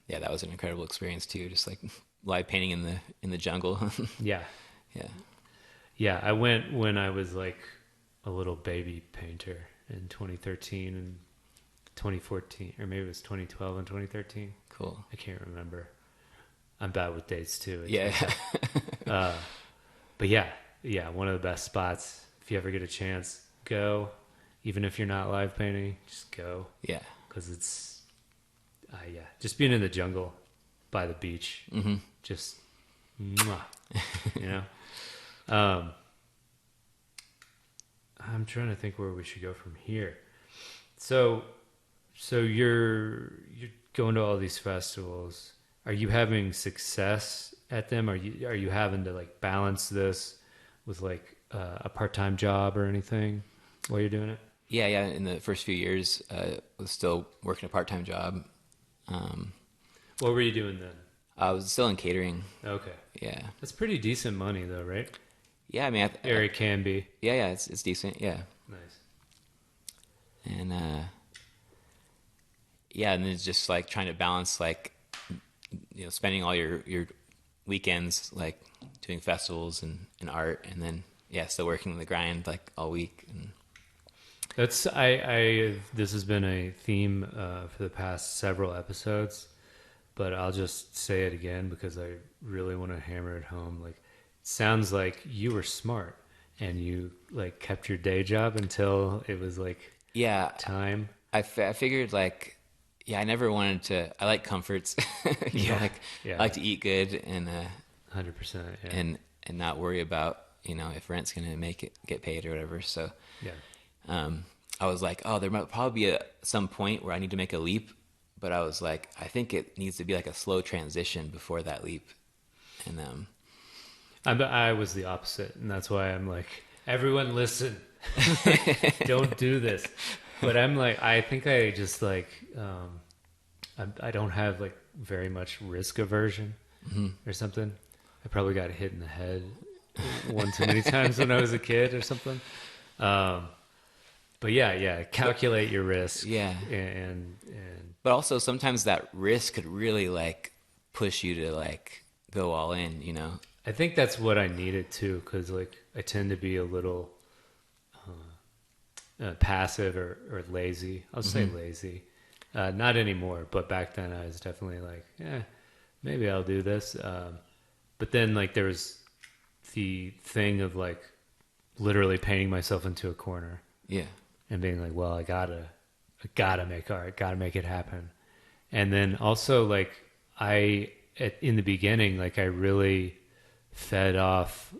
yeah, that was an incredible experience too. Just like live painting in the jungle. Yeah. I went when I was like a little baby painter. In 2013 and 2014, or maybe it was 2012 and 2013. Cool. I can't remember. I'm bad with dates too. But yeah, one of the best spots. If you ever get a chance, go. Even if you're not live painting, just go. Yeah. Because it's, just being in the jungle by the beach, just, mwah, you know? I'm trying to think where we should go from here. So you're going to all these festivals. Are you having success at them? Are you having to like balance this with like a part-time job or anything while you're doing it? Yeah. In the first few years, I was still working a part-time job. What were you doing then? I was still in catering. Okay. Yeah. That's pretty decent money though, right? Yeah, I mean, or it can be. Yeah, it's decent. Yeah. Nice. And yeah, and it's just like trying to balance like, you know, spending all your weekends like doing festivals and art, and then still working on the grind like all week. And that's this has been a theme for the past several episodes, but I'll just say it again because I really want to hammer it home. Like, sounds like you were smart and you like kept your day job until it was like time. I figured like, Yeah, I never wanted to. I like comforts. You know, like I like to eat good and 100%, yeah. and not worry about, you know, if rent's gonna get paid or whatever. So I was like, oh, there might probably be some point where I need to make a leap, but I was like, I think it needs to be like a slow transition before that leap. And I was the opposite, and that's why I'm like, everyone listen, don't do this. But I'm like, I think I just like, I don't have like very much risk aversion or something. I probably got hit in the head one too many times when I was a kid or something. But yeah, calculate your risk. Yeah. And but also sometimes that risk could really like push you to like go all in, you know? I think that's what I needed too, because like I tend to be a little passive or lazy. I'll say lazy. Not anymore, but back then I was definitely like, yeah, maybe I'll do this. But then like there was the thing of like literally painting myself into a corner. Yeah. And being like, well, I gotta make art, gotta make it happen. And then also like in the beginning, like I really fed off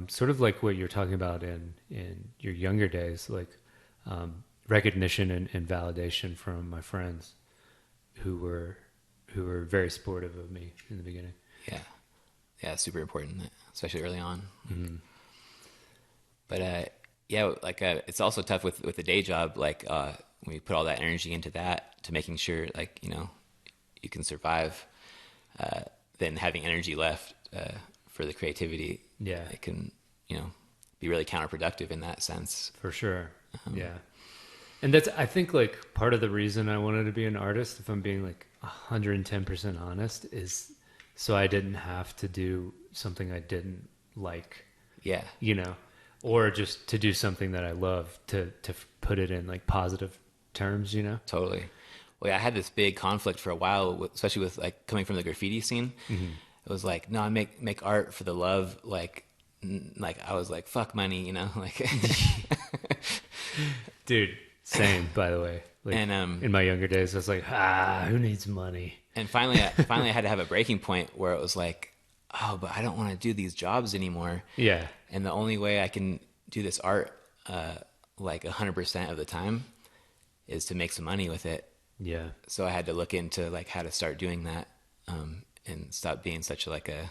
sort of like what you're talking about in your younger days, like recognition and validation from my friends who were very supportive of me in the beginning. Yeah, super important, especially early on. But like it's also tough with the day job, like when you put all that energy into that to making sure like, you know, you can survive, then having energy left for the creativity, it can, you know, be really counterproductive in that sense. For sure. Yeah. And that's, I think, like part of the reason I wanted to be an artist, if I'm being like 110% honest, is so I didn't have to do something I didn't like. Yeah. You know, or just to do something that I love, to put it in like positive terms, you know? Totally. Well, yeah, I had this big conflict for a while, especially with like coming from the graffiti scene. It was like, no, I make art for the love. Like I was like, fuck money, you know, like, dude, same, by the way. Like, and in my younger days, I was like, who needs money? And finally I had to have a breaking point where it was like, oh, but I don't want to do these jobs anymore. Yeah. And the only way I can do this art, like 100% of the time, is to make some money with it. Yeah. So I had to look into like how to start doing that, and stop being such like a,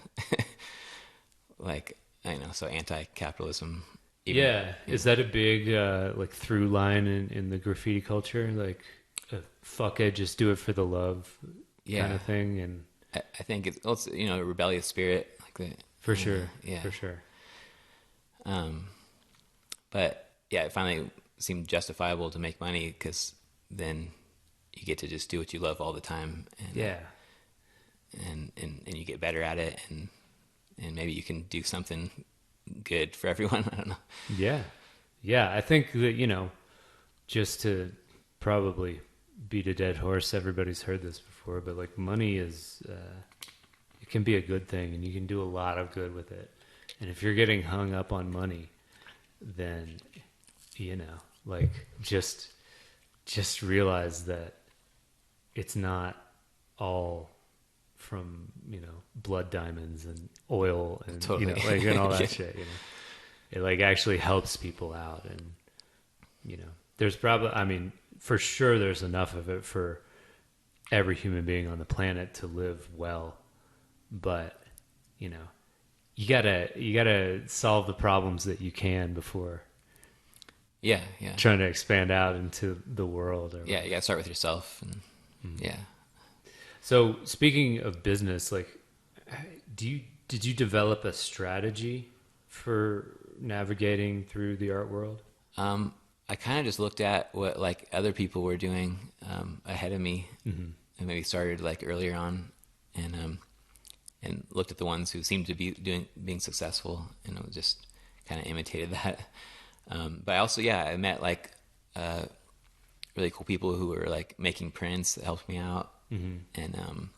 like, I don't know, so anti-capitalism. Is that a big like through line in the graffiti culture? Like, fuck it, just do it for the love kind of thing? And I think it's also, you know, a rebellious spirit like that. For sure. For sure. But yeah, it finally seemed justifiable to make money, because then you get to just do what you love all the time. And, and you get better at it, and maybe you can do something good for everyone. I don't know. Yeah. I think that, you know, just to probably beat a dead horse, everybody's heard this before, but like money is, it can be a good thing, and you can do a lot of good with it. And if you're getting hung up on money, then, you know, like just realize that it's not all from, you know, blood diamonds and oil and, you know, like, and all that shit, you know. It like actually helps people out. And, you know, there's probably, I mean, for sure there's enough of it for every human being on the planet to live well. But, you know, you gotta solve the problems that you can before trying to expand out into the world. You gotta start with yourself. And So speaking of business, like, did you develop a strategy for navigating through the art world? I kind of just looked at what like other people were doing ahead of me, and maybe started like earlier on, and looked at the ones who seemed to be being successful, and I just kind of imitated that. But I also, I met like really cool people who were like making prints that helped me out. And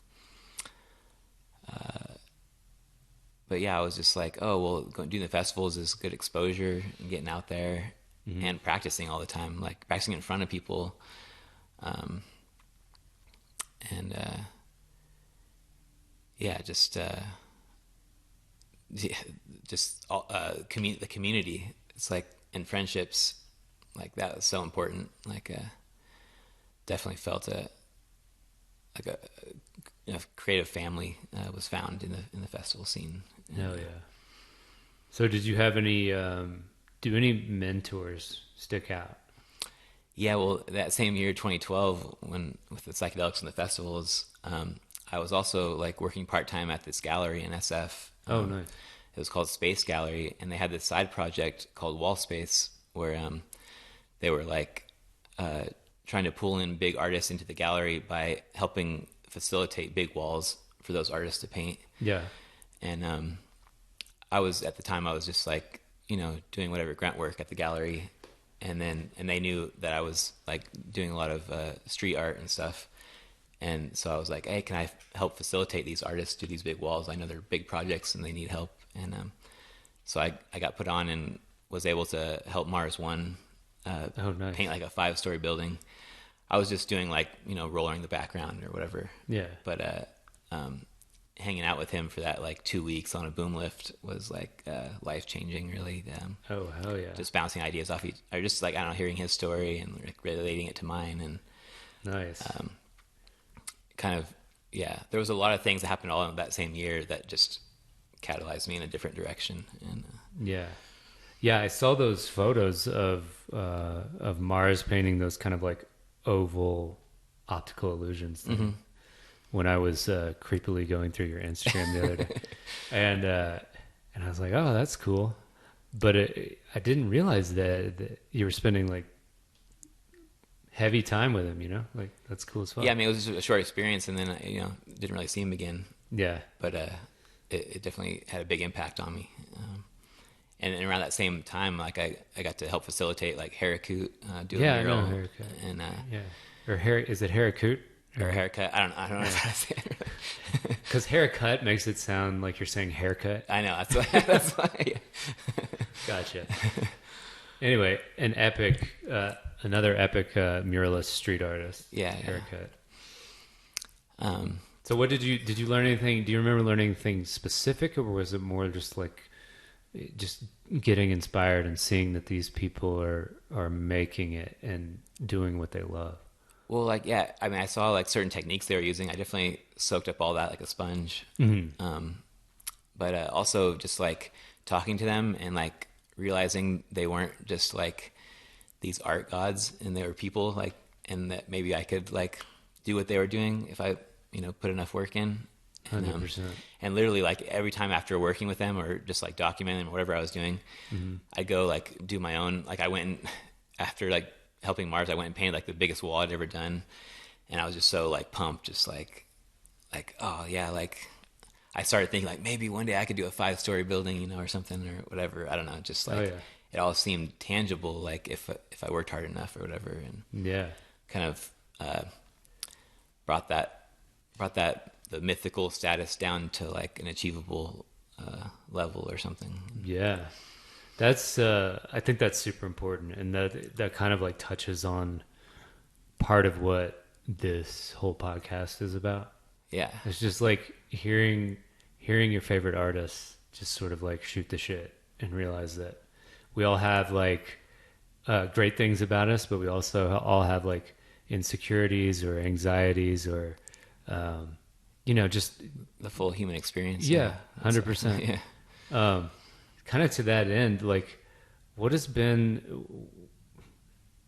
but I was just like, oh well, doing the festivals is good exposure and getting out there and practicing all the time, like practicing in front of people. and yeah, just the community. It's like, and friendships, like that was so important. Like definitely felt a creative family was found in the festival scene. Hell yeah. So did you have any do any mentors stick out? Yeah, well, that same year, 2012, when with the Psychedelics and the festivals, I was also like working part-time at this gallery in SF. Oh, nice. It was called Space Gallery, and they had this side project called Wall Space, where they were like trying to pull in big artists into the gallery by helping facilitate big walls for those artists to paint. Yeah. And I was, at the time, I was just like, doing whatever grunt work at the gallery. And they knew that I was like doing a lot of street art and stuff. And so I was like, hey, can I help facilitate these artists do these big walls? I know they're big projects and they need help. And so I got put on and was able to help Mars One nice. paint like a 5-story building. I was just doing like, rollering the background or whatever. Yeah. But hanging out with him for that like 2 weeks on a boom lift was like life-changing, really. Oh, hell yeah. Just bouncing ideas off or just like, I don't know, hearing his story and like relating it to mine. And nice. Kind of, yeah, there was a lot of things that happened all in that same year that just catalyzed me in a different direction. And yeah, I saw those photos of Mars painting those kind of like oval optical illusions thing when I was creepily going through your Instagram the other day, and I was like, oh, that's cool, but I didn't realize that you were spending like heavy time with him, like that's cool as fuck. Yeah, I mean, it was just a short experience, and then didn't really see him again. Yeah, but it definitely had a big impact on me. And around that same time, like I got to help facilitate like Haracoot do a mural. I know Haracoot. And or is it Haracoot or haircut? I don't know how to say it. Because haircut makes it sound like you're saying haircut. I know, that's why. Yeah. Gotcha. Anyway, another epic muralist street artist. Yeah. Haircut. So what did you learn anything? Do you remember learning anything specific, or was it more just like just getting inspired and seeing that these people are making it and doing what they love? Well, like, yeah, I mean, I saw like certain techniques they were using. I definitely soaked up all that like a sponge. But also just like talking to them and like realizing they weren't just like these art gods, and they were people, like, and that maybe I could like do what they were doing if I, put enough work in. 100%. And literally like every time after working with them or just like documenting whatever I was doing, I'd go like do my own, like I went and after like helping Mars, I went and painted like the biggest wall I'd ever done. And I was just so like pumped, just like, oh yeah, like I started thinking like maybe one day I could do a 5-story building, or something or whatever. I don't know. Just like, it all seemed tangible. Like if I worked hard enough or whatever, and kind of, brought that the mythical status down to like an achievable level or something. Yeah, that's I think that's super important, and that kind of like touches on part of what this whole podcast is about. Yeah, it's just like hearing your favorite artists just sort of like shoot the shit and realize that we all have like great things about us, but we also all have like insecurities or anxieties or just the full human experience. Yeah, 100%. Yeah. Kind of to that end, like, what's been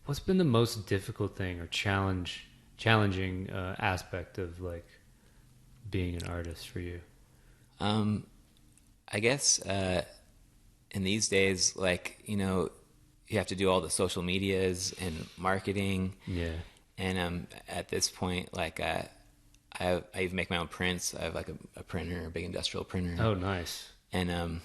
the most difficult thing or challenging aspect of like being an artist for you? I guess in these days, like, you have to do all the social medias and marketing. Yeah. And at this point, like, I even make my own prints. I have like a printer, a big industrial printer. Oh, nice. And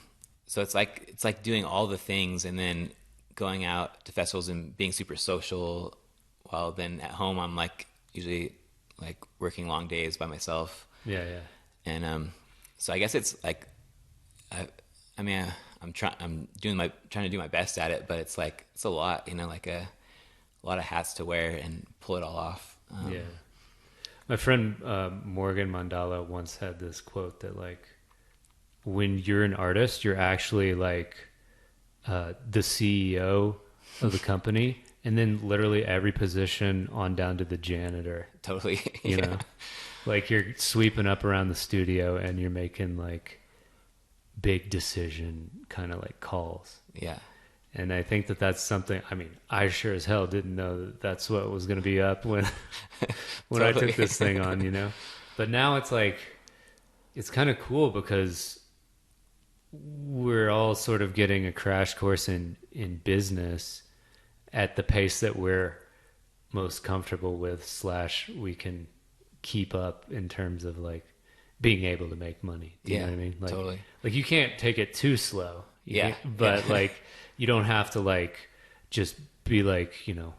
so it's like doing all the things and then going out to festivals and being super social, while then at home I'm like usually like working long days by myself. Yeah, yeah. And so I guess it's like I'm trying to do my best at it, but it's like it's a lot, like a lot of hats to wear and pull it all off. Yeah. My friend Morgan Mandala once had this quote that like, when you're an artist, you're actually like the CEO of the company, and then literally every position on down to the janitor. Totally. You know, like you're sweeping up around the studio and you're making like big decision kind of like calls. Yeah. And I think that that's something, I mean, I sure as hell didn't know that that's what was going to be up when when I took this thing on, you know. But now it's like, it's kind of cool because we're all sort of getting a crash course in business at the pace that we're most comfortable with / we can keep up in terms of like being able to make money. Do you know what I mean? Like, totally. Like you can't take it too slow. But like you don't have to like just be like, you know,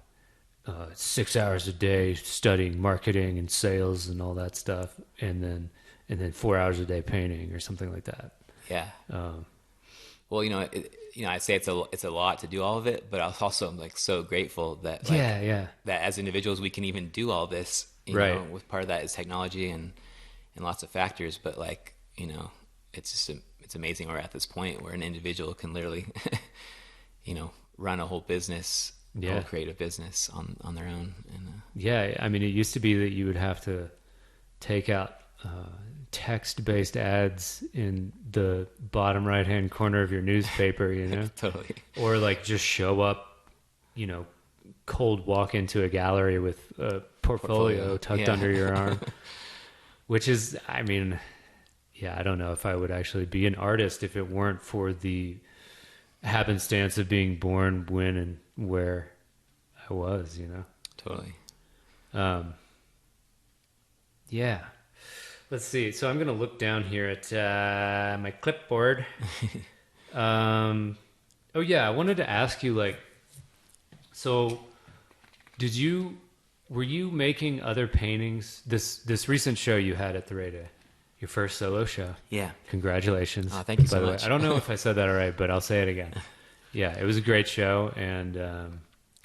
6 hours a day studying marketing and sales and all that stuff, and then 4 hours a day painting or something like that. Yeah. Well, you know, I say it's a lot to do all of it, but I also am like so grateful that like, that as individuals we can even do all this. You know, with part of that is technology and lots of factors, but like, you know, it's just it's amazing we're at this point where an individual can literally, you know, run a whole business, a whole creative business on their own. And I mean, it used to be that you would have to take out text-based ads in the bottom right-hand corner of your newspaper, you know? Totally. Or like just show up, you know, cold walk into a gallery with a portfolio tucked under your arm, which is, I mean, I don't know if I would actually be an artist if it weren't for the happenstance of being born when and where I was, you know? Totally. Yeah. Let's see. So I'm going to look down here at my clipboard. I wanted to ask you, like, so were you making other paintings? This recent show you had at Threyda, your first solo show. Yeah. Congratulations. Oh, thank you so much. I don't know if I said that all right, but I'll say it again. Yeah, it was a great show, and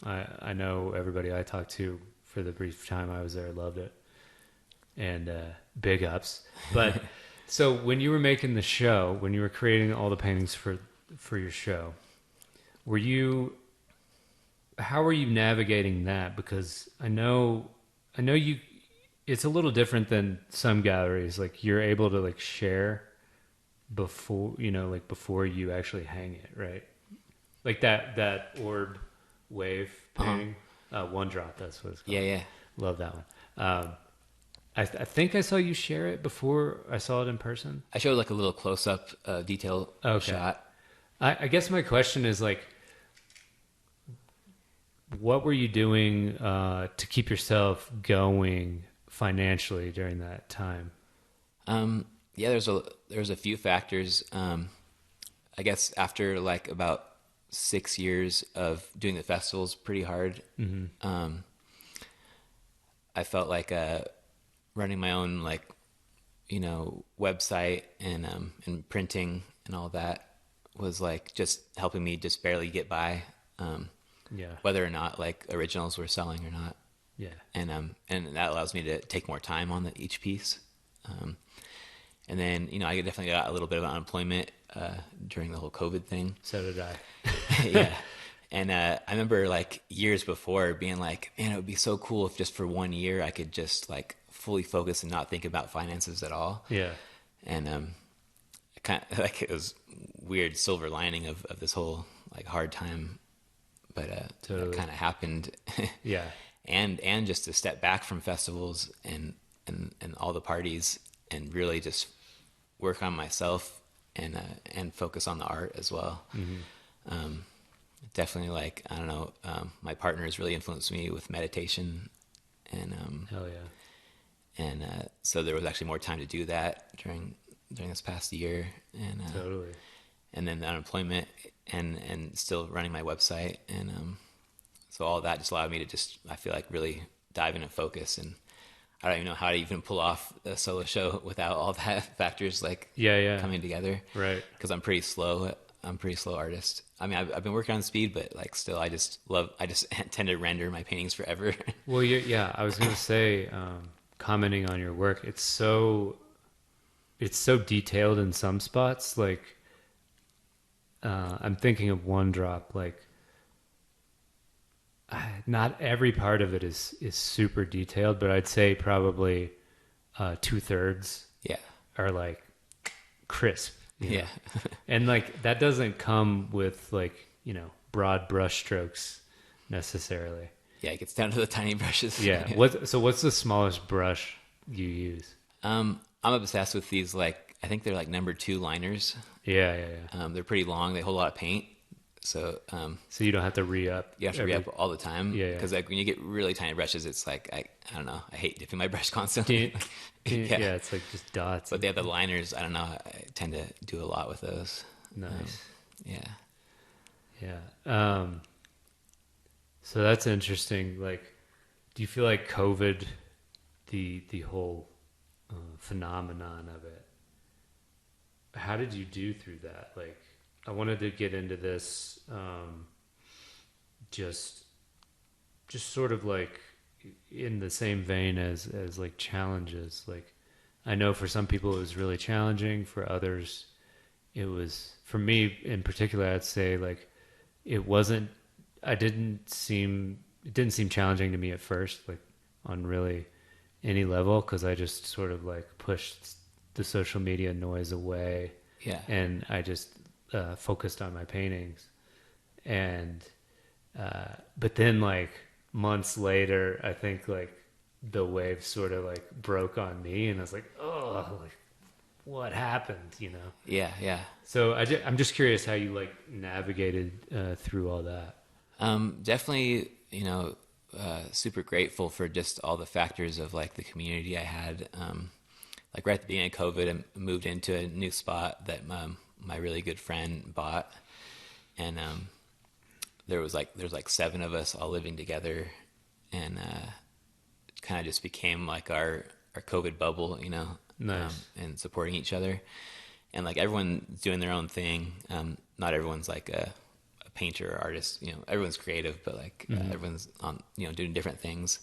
I know everybody I talked to for the brief time I was there loved it. And big ups. But so when you were making the show, when you were creating all the paintings for your show, how were you navigating that? Because I know you, it's a little different than some galleries. Like you're able to like share before, you know, like before you actually hang it, right? Like that orb wave painting, One Drop, that's what it's called. Yeah. Love that one. I think I saw you share it before I saw it in person. I showed like a little close-up detail shot. I guess my question is like, what were you doing to keep yourself going financially during that time? There's a few factors. I guess after like about 6 years of doing the festivals pretty hard, I felt like running my own, like, you know, website and printing and all that was like just helping me just barely get by. Whether or not like originals were selling or not. Yeah. And that allows me to take more time on each piece. And then, you know, I definitely got a little bit of unemployment during the whole COVID thing. So did I. Yeah. And I remember like years before being like, man, it would be so cool if just for 1 year I could just like fully focus and not think about finances at all. Yeah. And kind of like it was weird silver lining of this whole like hard time, but totally. It kind of happened. Yeah. And just to step back from festivals and all the parties and really just work on myself and focus on the art as well. Mm-hmm. Definitely, like, I don't know, my partner has really influenced me with meditation, and hell yeah, and so there was actually more time to do that during this past year, and totally, and then the unemployment and still running my website, and so all that just allowed me to just, I feel like, really dive in and focus. And I don't even know how to even pull off a solo show without all that factors like coming together, right? Because I'm a pretty slow artist. I mean, I've been working on speed, but like still, I just tend to render my paintings forever. Well, I was going to say, commenting on your work, it's so detailed in some spots. Like, I'm thinking of One Drop, like, not every part of it is super detailed, but I'd say probably 2/3 are like crisp. Yeah. And like that doesn't come with like, broad brush strokes necessarily. Yeah, it gets down to the tiny brushes. Yeah. What's the smallest brush you use? I'm obsessed with these, like, I think they're like number 2 liners. Yeah. They're pretty long. They hold a lot of paint. So you don't have to re-up. You have to re-up all the time. Yeah. Because like when you get really tiny brushes, it's like, I don't know. I hate dipping my brush constantly. Yeah, it's like just dots. But they have the liners. I don't know. I tend to do a lot with those. Nice. Yeah. So that's interesting. Like, do you feel like COVID, the whole phenomenon of it, how did you do through that? Like, I wanted to get into this, just sort of like in the same vein as like challenges. Like, I know for some people it was really challenging. For others, it was, for me in particular, I'd say like it didn't seem challenging to me at first, like on really any level, because I just sort of like pushed the social media noise away. Yeah. And I just focused on my paintings. And but then like months later, I think like the wave sort of like broke on me, and I was like, oh, like what happened, Yeah. So I'm just curious how you like navigated through all that. Definitely, super grateful for just all the factors of like the community I had. Like right at the beginning of COVID, I moved into a new spot that my really good friend bought, and there's like 7 of us all living together, and it kind of just became like our COVID bubble, Nice. and supporting each other, and like everyone's doing their own thing. Not everyone's like a painter or artist, everyone's creative, but like everyone's doing different things,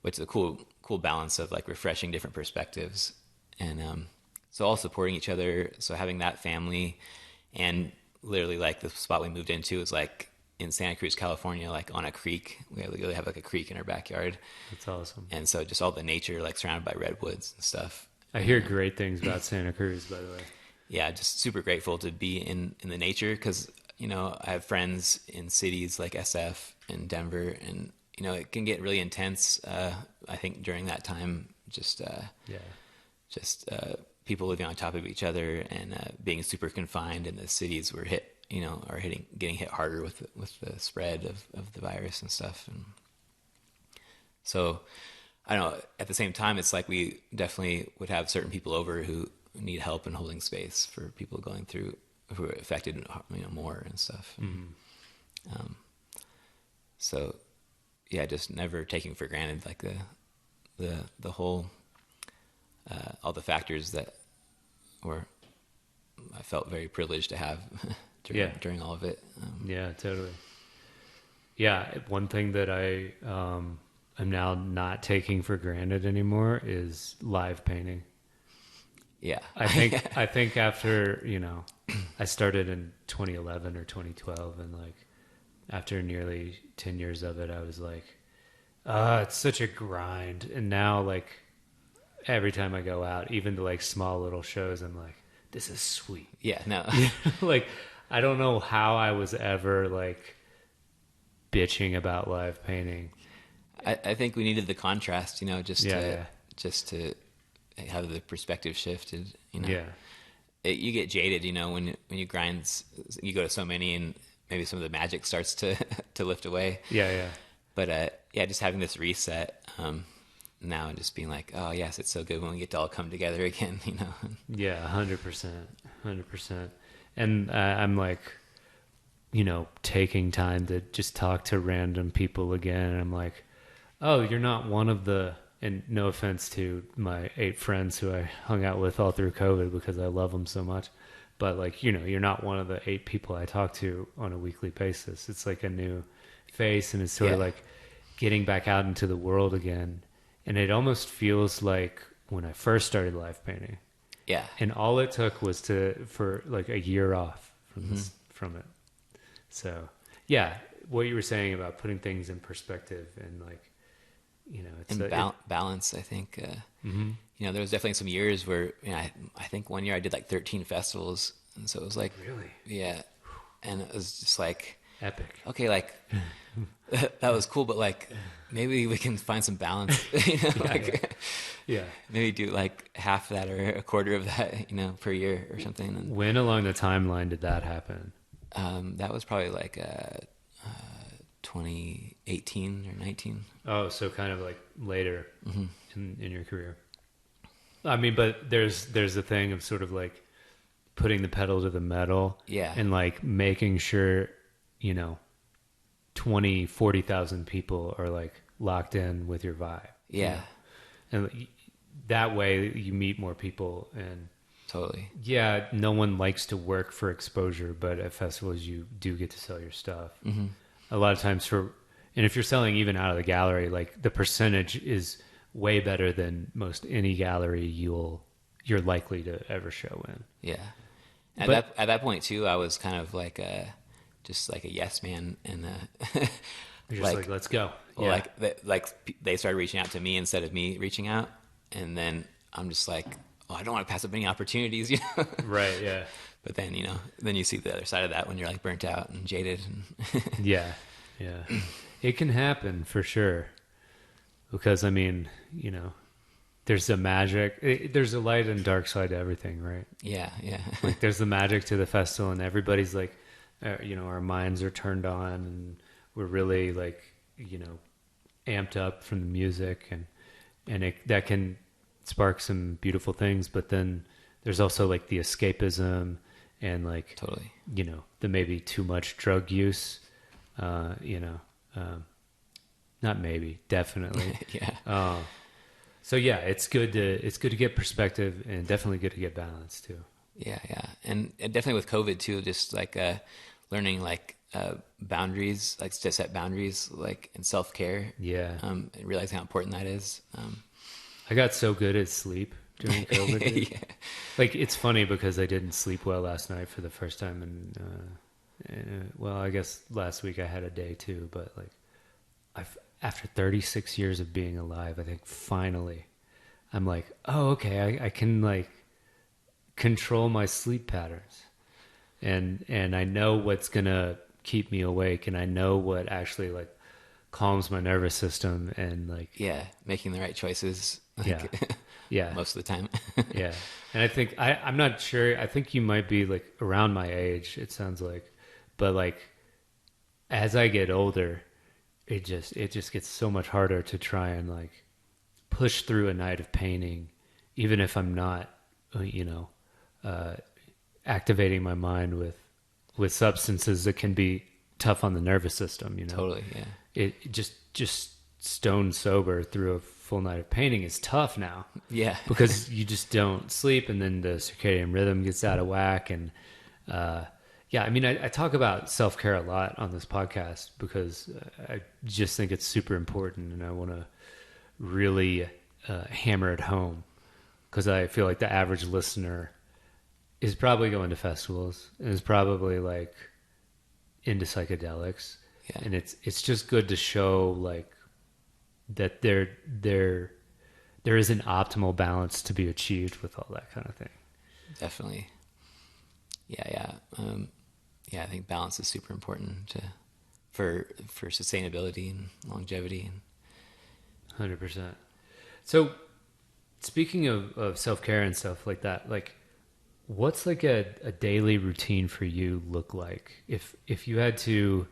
which is a cool balance of like refreshing different perspectives, and so all supporting each other. So having that family, and literally like the spot we moved into is like in Santa Cruz, California, like on a creek. We literally have like a creek in our backyard. That's awesome. And so just all the nature, like surrounded by redwoods and stuff. I hear great things about Santa Cruz, by the way. Yeah, just super grateful to be in the nature, because I have friends in cities like SF and Denver, and it can get really intense. I think during that time, just people living on top of each other and being super confined, and the cities were getting hit harder with the spread of the virus and stuff. And so I don't know, at the same time, it's like we definitely would have certain people over who need help in holding space for people who are affected, more and stuff. Mm-hmm. So yeah, just never taking for granted like the whole, all the factors that I felt very privileged to have during all of it. Yeah, totally. Yeah. One thing that I, I'm now not taking for granted anymore is live painting. Yeah. I think after, I started in 2011 or 2012, and like after nearly 10 years of it, I was like, it's such a grind. And now like every time I go out, even to like small little shows, I'm like, this is sweet. Yeah, no. Like, I don't know how I was ever like bitching about live painting. I think we needed the contrast, just to have the perspective shifted, Yeah. You get jaded, when you grind, you go to so many, and maybe some of the magic starts to lift away. Yeah. But just having this reset now, and just being like, oh yes, it's so good when we get to all come together again, Yeah, 100%. And I'm like, taking time to just talk to random people again. And I'm like, oh, you're not one of the, and no offense to my 8 friends who I hung out with all through COVID, because I love them so much. But like, you're not one of the 8 people I talk to on a weekly basis. It's like a new face, and it's sort of like getting back out into the world again. And it almost feels like when I first started live painting. Yeah. And all it took was for like a year off from it. So yeah, what you were saying about putting things in perspective and like, you know, it's balance. I think, you know, there was definitely some years where, you know, I think one year I did like 13 festivals. And so it was like, really, yeah. And it was just like, epic. Okay. Like that was cool, but like, maybe we can find some balance, you know, Yeah. Maybe do like half that or a quarter of that, you know, per year or something. And, when along the timeline did that happen? that was probably like, 2018 or 19. Oh, so kind of like later in your career. I mean, but there's a thing of sort of like putting the pedal to the metal, Yeah. and like making sure, you know, 40,000 people are like locked in with your vibe. Yeah. You know? And that way you meet more people. And Totally. yeah, no one likes to work for exposure, but at festivals you do get to sell your stuff. A lot of times and if you're selling even out of the gallery, like the percentage is way better than most any gallery you're likely to ever show in. Yeah. At that point too, I was kind of like just like a yes man, and You're just like let's go. Well, yeah. They started reaching out to me instead of me reaching out, and then I'm just like, oh, I don't want to pass up any opportunities, you know? Right. Yeah. But then, you know, then you see the other side of that when you're like burnt out and jaded. And Yeah. It can happen for sure. Because I mean, you know, there's the magic. There's a light and dark side to everything, right? Yeah. Like there's the magic to the festival, and everybody's like, you know, our minds are turned on, and we're really like, you know, amped up from the music, and that can spark some beautiful things. But then there's also like the escapism and like, totally, you know, the maybe too much drug use, you know, not maybe, definitely. Yeah. So yeah, it's good to get perspective, and definitely good to get balance too. Yeah. And definitely with COVID too, just like, learning like, boundaries, like to set boundaries, like in self-care. Yeah. And realizing how important that is. I got so good at sleep during COVID. Yeah. Like it's funny because I didn't sleep well last night for the first time well, I guess last week I had a day too, but like after 36 years of being alive, I think finally I'm like, oh, okay, I can like control my sleep patterns, and I know what's gonna keep me awake, and I know what actually like calms my nervous system, and like making the right choices. Like, yeah, most of the time. Yeah, and I think I'm not sure. I think you might be like around my age. It sounds like, but like as I get older, it just gets so much harder to try and like push through a night of painting, even if I'm not, you know, activating my mind with substances that can be tough on the nervous system. You know, Totally. Yeah. It just stone sober through a full night of painting is tough now. Yeah. Because you just don't sleep, and then the circadian rhythm gets out of whack. And I mean, I talk about self-care a lot on this podcast because I just think it's super important, and I want to really hammer it home, because I feel like the average listener is probably going to festivals and is probably like into psychedelics. Yeah. And it's just good to show like that there is an optimal balance to be achieved with all that kind of thing. Definitely. Yeah. I think balance is super important for sustainability and longevity. 100%. So speaking of self-care and stuff like that, like what's like a daily routine for you look like? If you had to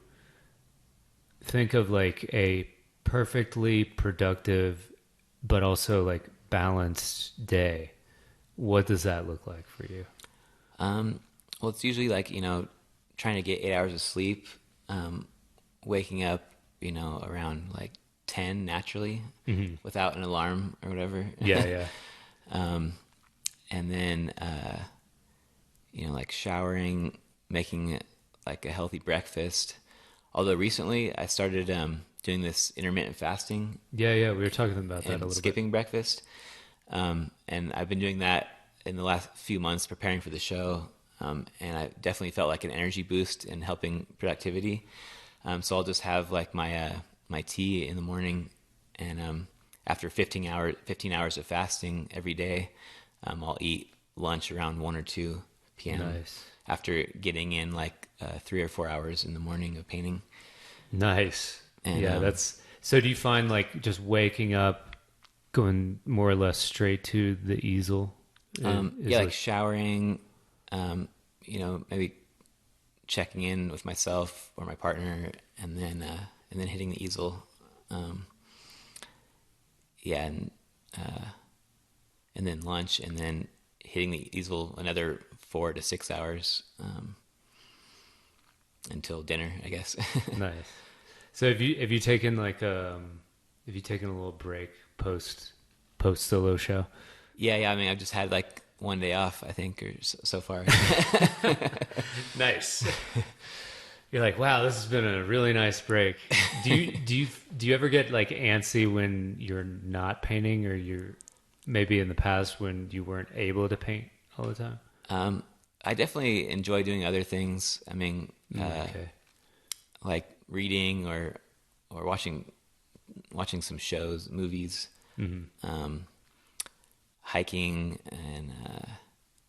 think of like a perfectly productive but also like balanced day, what does that look like for you? Well, it's usually like, you know, trying to get 8 hours of sleep, waking up, you know, around like 10 naturally, without an alarm or whatever. Yeah. And then, you know, like showering, making like a healthy breakfast. Although recently I started doing this intermittent fasting. Yeah, we were talking about that a little skipping breakfast. And I've been doing that in the last few months preparing for the show. And I definitely felt like an energy boost in helping productivity. So I'll just have like my tea in the morning, and after 15 hours of fasting every day, I'll eat lunch around 1 or 2 p.m. Nice. After getting in like 3 or 4 hours in the morning of painting. Nice. And, yeah, that's so. Do you find like just waking up, going more or less straight to the easel? Like showering, maybe checking in with myself or my partner, and then hitting the easel. And then lunch, and then hitting the easel another 4 to 6 hours until dinner, I guess. Nice. So have you taken like a little break post solo show? Yeah. I mean, I've just had like 1 day off, I think, or so far. Nice. You're like, wow, this has been a really nice break. Do you ever get like antsy when you're not painting, or you're maybe in the past when you weren't able to paint all the time? I definitely enjoy doing other things. I mean, like reading or watching some shows, movies, hiking,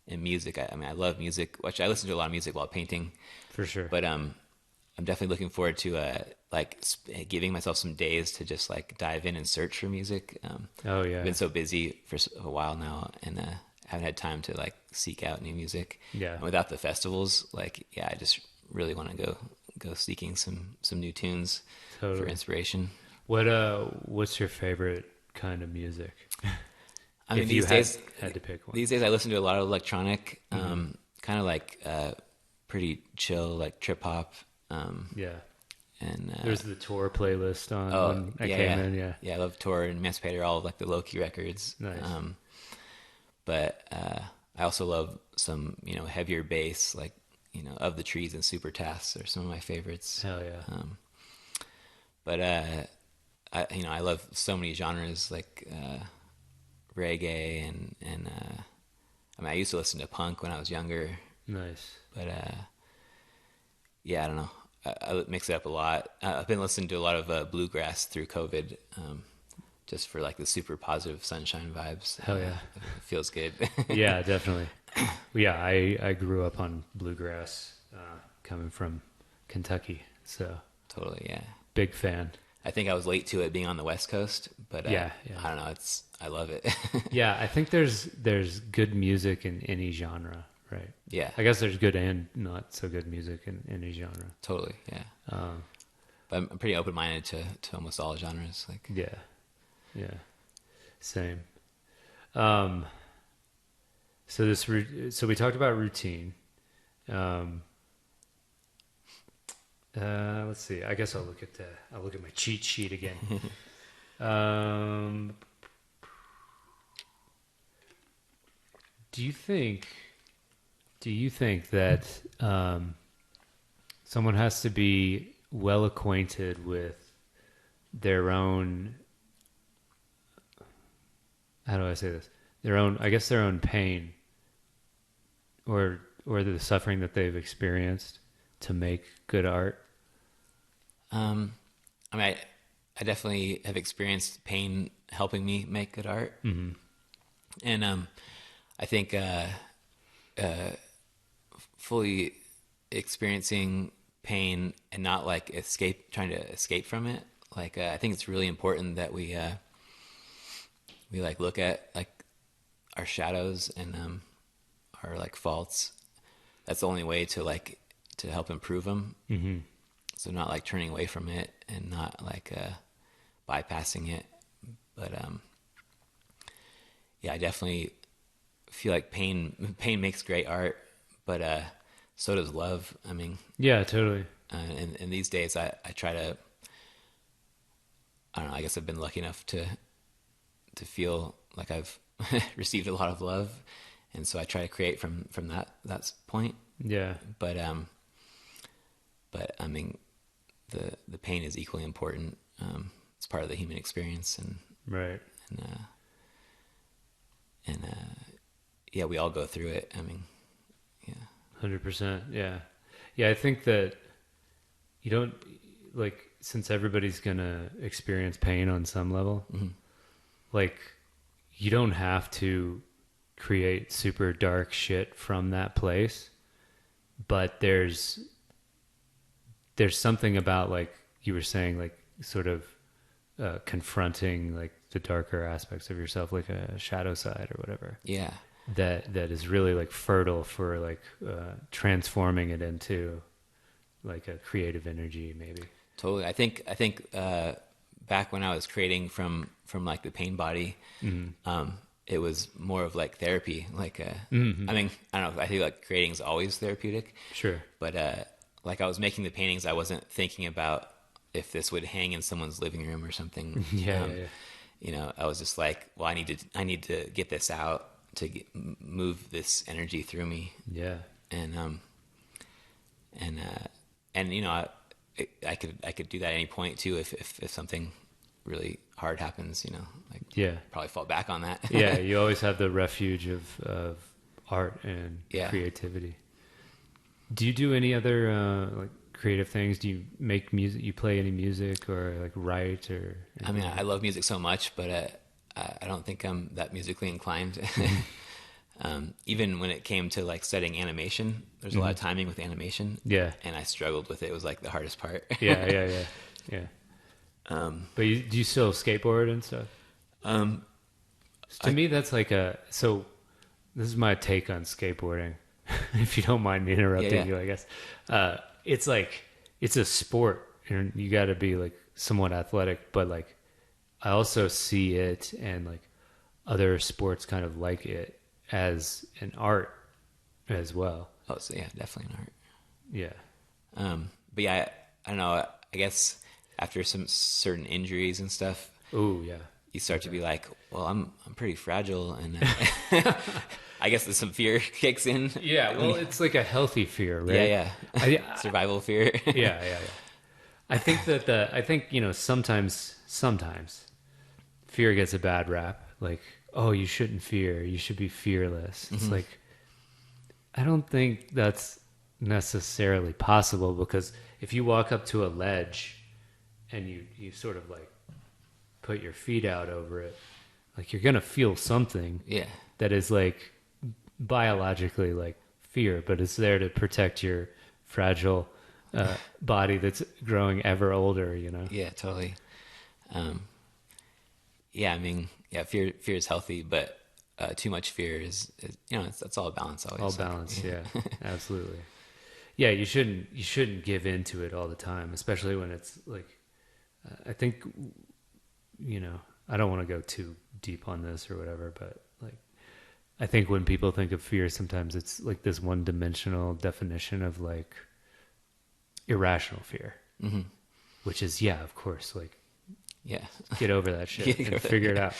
and music. I mean, I love music. Which I listen to a lot of music while painting, for sure. But I'm definitely looking forward to giving myself some days to just like dive in and search for music. Oh yeah, I've been so busy for a while now, and haven't had time to like seek out new music. Yeah, and without the festivals, I just really want to go seeking some new tunes for inspiration. What's your favorite kind of music? I mean, if these you days had to pick one. These days I listen to a lot of electronic, kind of like pretty chill, like trip hop. Yeah. And there's the Tour playlist on when I came in. Yeah, I love Tour and Emancipator, all of like the low key records. Nice. But I also love some heavier bass, like Of the Trees and Super Tasks are some of my favorites. Hell yeah. But I love so many genres, like reggae and I mean, I used to listen to punk when I was younger. Nice. But I don't know. I mix it up a lot. I've been listening to a lot of bluegrass through COVID, just for like the super positive sunshine vibes. Hell yeah. It feels good. Yeah, definitely. Yeah, I grew up on bluegrass, coming from Kentucky, so totally, yeah. Big fan. I think I was late to it being on the West Coast, but yeah. I don't know. I love it. Yeah, I think there's good music in any genre, right? Yeah. I guess there's good and not so good music in any genre. Totally, yeah. But I'm pretty open-minded to almost all genres. Like, yeah, same. So we talked about routine. Let's see. I guess I'll look at my cheat sheet again. Do you think that someone has to be well acquainted with their own, how do I say this? Their own pain or the suffering that they've experienced to make good art? I mean, I definitely have experienced pain helping me make good art. Mm-hmm. And I think fully experiencing pain and not like trying to escape from it. Like, I think it's really important that we like look at like our shadows and our like faults. That's the only way to help improve them. Mm-hmm. So not like turning away from it and not like bypassing it. But I definitely feel like pain makes great art, but so does love. I mean, yeah, totally. And these days I try to, I don't know, I guess I've been lucky enough to feel like I've received a lot of love, and so I try to create from that point. Yeah. But I mean, the pain is equally important. It's part of the human experience, and Right. Yeah, we all go through it. I mean, yeah. 100%. Yeah. Yeah. I think that you don't, like, since everybody's going to experience pain on some level, like, you don't have to create super dark shit from that place, but there's something about, like you were saying, like, sort of confronting, like, the darker aspects of yourself, like a shadow side or whatever. Yeah. That is really, like, fertile for, like, transforming it into, like, a creative energy, maybe. Totally. I think back when I was creating from like the pain body, it was more of like therapy. Like, I mean, I don't know. I think like creating is always therapeutic. Sure. But like I was making the paintings, I wasn't thinking about if this would hang in someone's living room or something. Yeah. You know, I was just like, well, I need to get this out to move this energy through me. Yeah. And you know, I could do that at any point too if something really hard happens, you know, like, Yeah. probably fall back on that. Yeah. You always have the refuge of art and creativity. Do you do any other like creative things? Do you make music? You play any music or like write or anything? I mean, I love music so much, but I don't think I'm that musically inclined. Even when it came to like studying animation, there's a lot of timing with animation. Yeah. And I struggled with it. It was like the hardest part. Yeah. But do you still skateboard and stuff? To me, that's like so this is my take on skateboarding. If you don't mind me interrupting you, I guess. It's like, it's a sport and you got to be like somewhat athletic, but like I also see it and like other sports kind of like it as an art as well. Oh, so yeah, definitely an art. Yeah. But yeah, I don't know. I guess after some certain injuries and stuff, Oh yeah, you start to be like, well, I'm pretty fragile, and I guess there's some fear kicks in. Yeah, well, it's like a healthy fear, right? Yeah. Survival fear. Yeah. I think that you know, sometimes fear gets a bad rap. Like, oh, you shouldn't fear. You should be fearless. It's like, I don't think that's necessarily possible, because if you walk up to a ledge and you sort of like put your feet out over it, like, you're going to feel something that is like biologically like fear, but it's there to protect your fragile body that's growing ever older, you know? Yeah, totally. Yeah, I mean, yeah, fear is healthy, but too much fear is you know, that's all a balance always. All balance, yeah. Absolutely. Yeah, you shouldn't give into it all the time, especially when it's like, I think, you know, I don't want to go too deep on this or whatever, but like, I think when people think of fear, sometimes it's like this one-dimensional definition of like irrational fear, which is, yeah, of course, like, yeah, get over that shit and figure it out,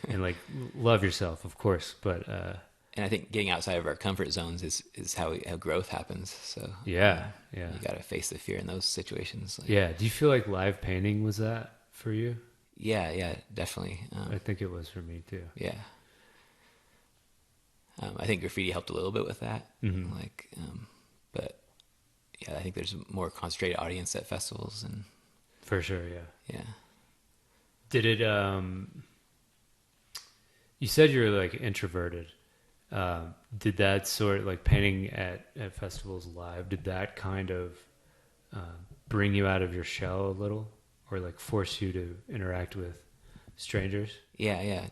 and like love yourself, of course, but and I think getting outside of our comfort zones is how growth happens. So yeah, you got to face the fear in those situations. Like, yeah. Do you feel like live painting was that for you? Yeah, definitely. I think it was for me too. Yeah. I think graffiti helped a little bit with that. Like, but yeah, I think there's a more concentrated audience at festivals, and for sure. Yeah. Did it, you said you were like introverted. Did that sort of like painting at festivals live, did that kind of bring you out of your shell a little, or like force you to interact with strangers? Yeah.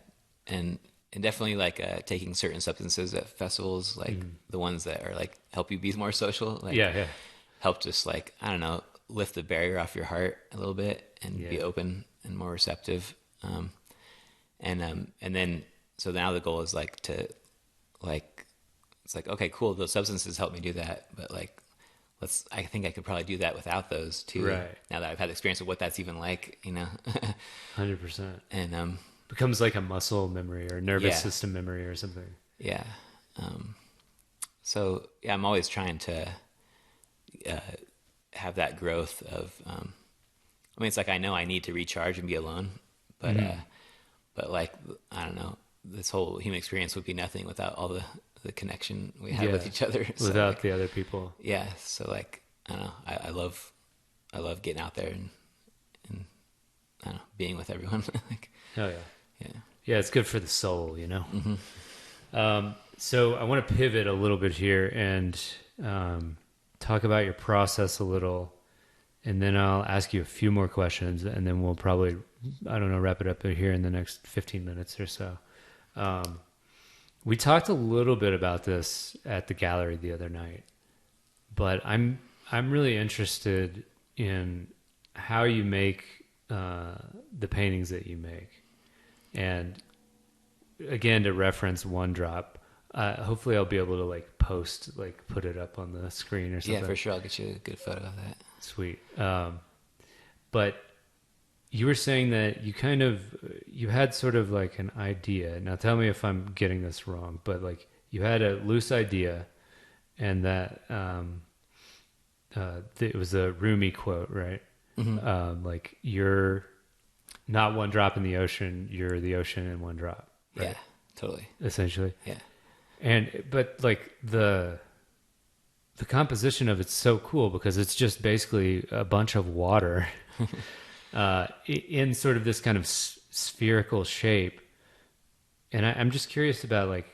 And definitely like taking certain substances at festivals, like the ones that are like help you be more social, like help just like, I don't know, lift the barrier off your heart a little bit and be open and more receptive. And then, so now the goal is like to like, it's like, okay, cool, those substances help me do that, but like, I think I could probably do that without those too. Right. Now that I've had the experience of what that's even like, you know. 100%. And becomes like a muscle memory or nervous system memory or something. Yeah. So yeah, I'm always trying to have that growth of I mean, it's like I know I need to recharge and be alone, but but like I don't know, this whole human experience would be nothing without all the connection we have with each other. So without like, the other people. yeah. So like I don't know, I love getting out there and I don't know, being with everyone. Like, Oh yeah. yeah. Yeah, it's good for the soul, you know? So I want to pivot a little bit here and talk about your process a little, and then I'll ask you a few more questions, and then we'll probably, I don't know, wrap it up here in the next 15 minutes or so. We talked a little bit about this at the gallery the other night, but I'm really interested in how you make the paintings that you make. And again, to reference One Drop, hopefully I'll be able to like post, like put it up on the screen or something. Yeah, for sure. I'll get you a good photo of that. Sweet. But you were saying that you had sort of like an idea. Now tell me if I'm getting this wrong, but like you had a loose idea, and that it was a Rumi quote, right? Like you're not one drop in the ocean, you're the ocean in one drop. Right? Yeah, totally. Essentially. Yeah. But like the composition of it's so cool because it's just basically a bunch of water in sort of this kind of spherical shape. And I'm just curious about like,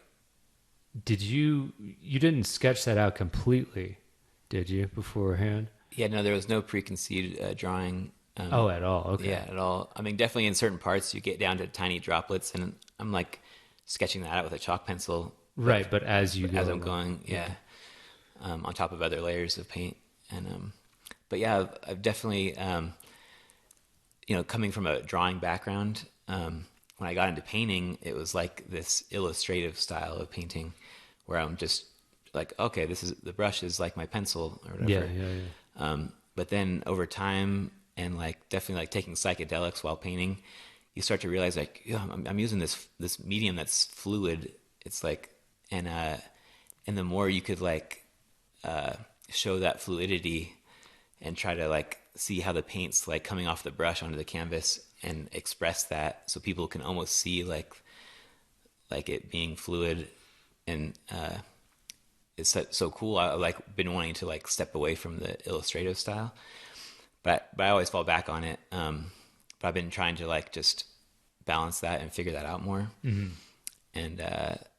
you didn't sketch that out completely, did you, beforehand? Yeah, no, there was no preconceived drawing. At all? Okay. Yeah, at all. I mean, definitely in certain parts you get down to tiny droplets, and I'm like sketching that out with a chalk pencil. Right, but as I'm going, on top of other layers of paint, and but yeah, I've definitely, coming from a drawing background, when I got into painting, it was like this illustrative style of painting, where I'm just like, okay, the brush is like my pencil or whatever. Yeah. But then over time, and like definitely like taking psychedelics while painting, you start to realize like, I'm using this medium that's fluid. It's like, and the more you could like show that fluidity and try to like see how the paint's like coming off the brush onto the canvas and express that, so people can almost see like it being fluid, and it's so cool. I like been wanting to like step away from the illustrative style. But I always fall back on it. But I've been trying to like just balance that and figure that out more. And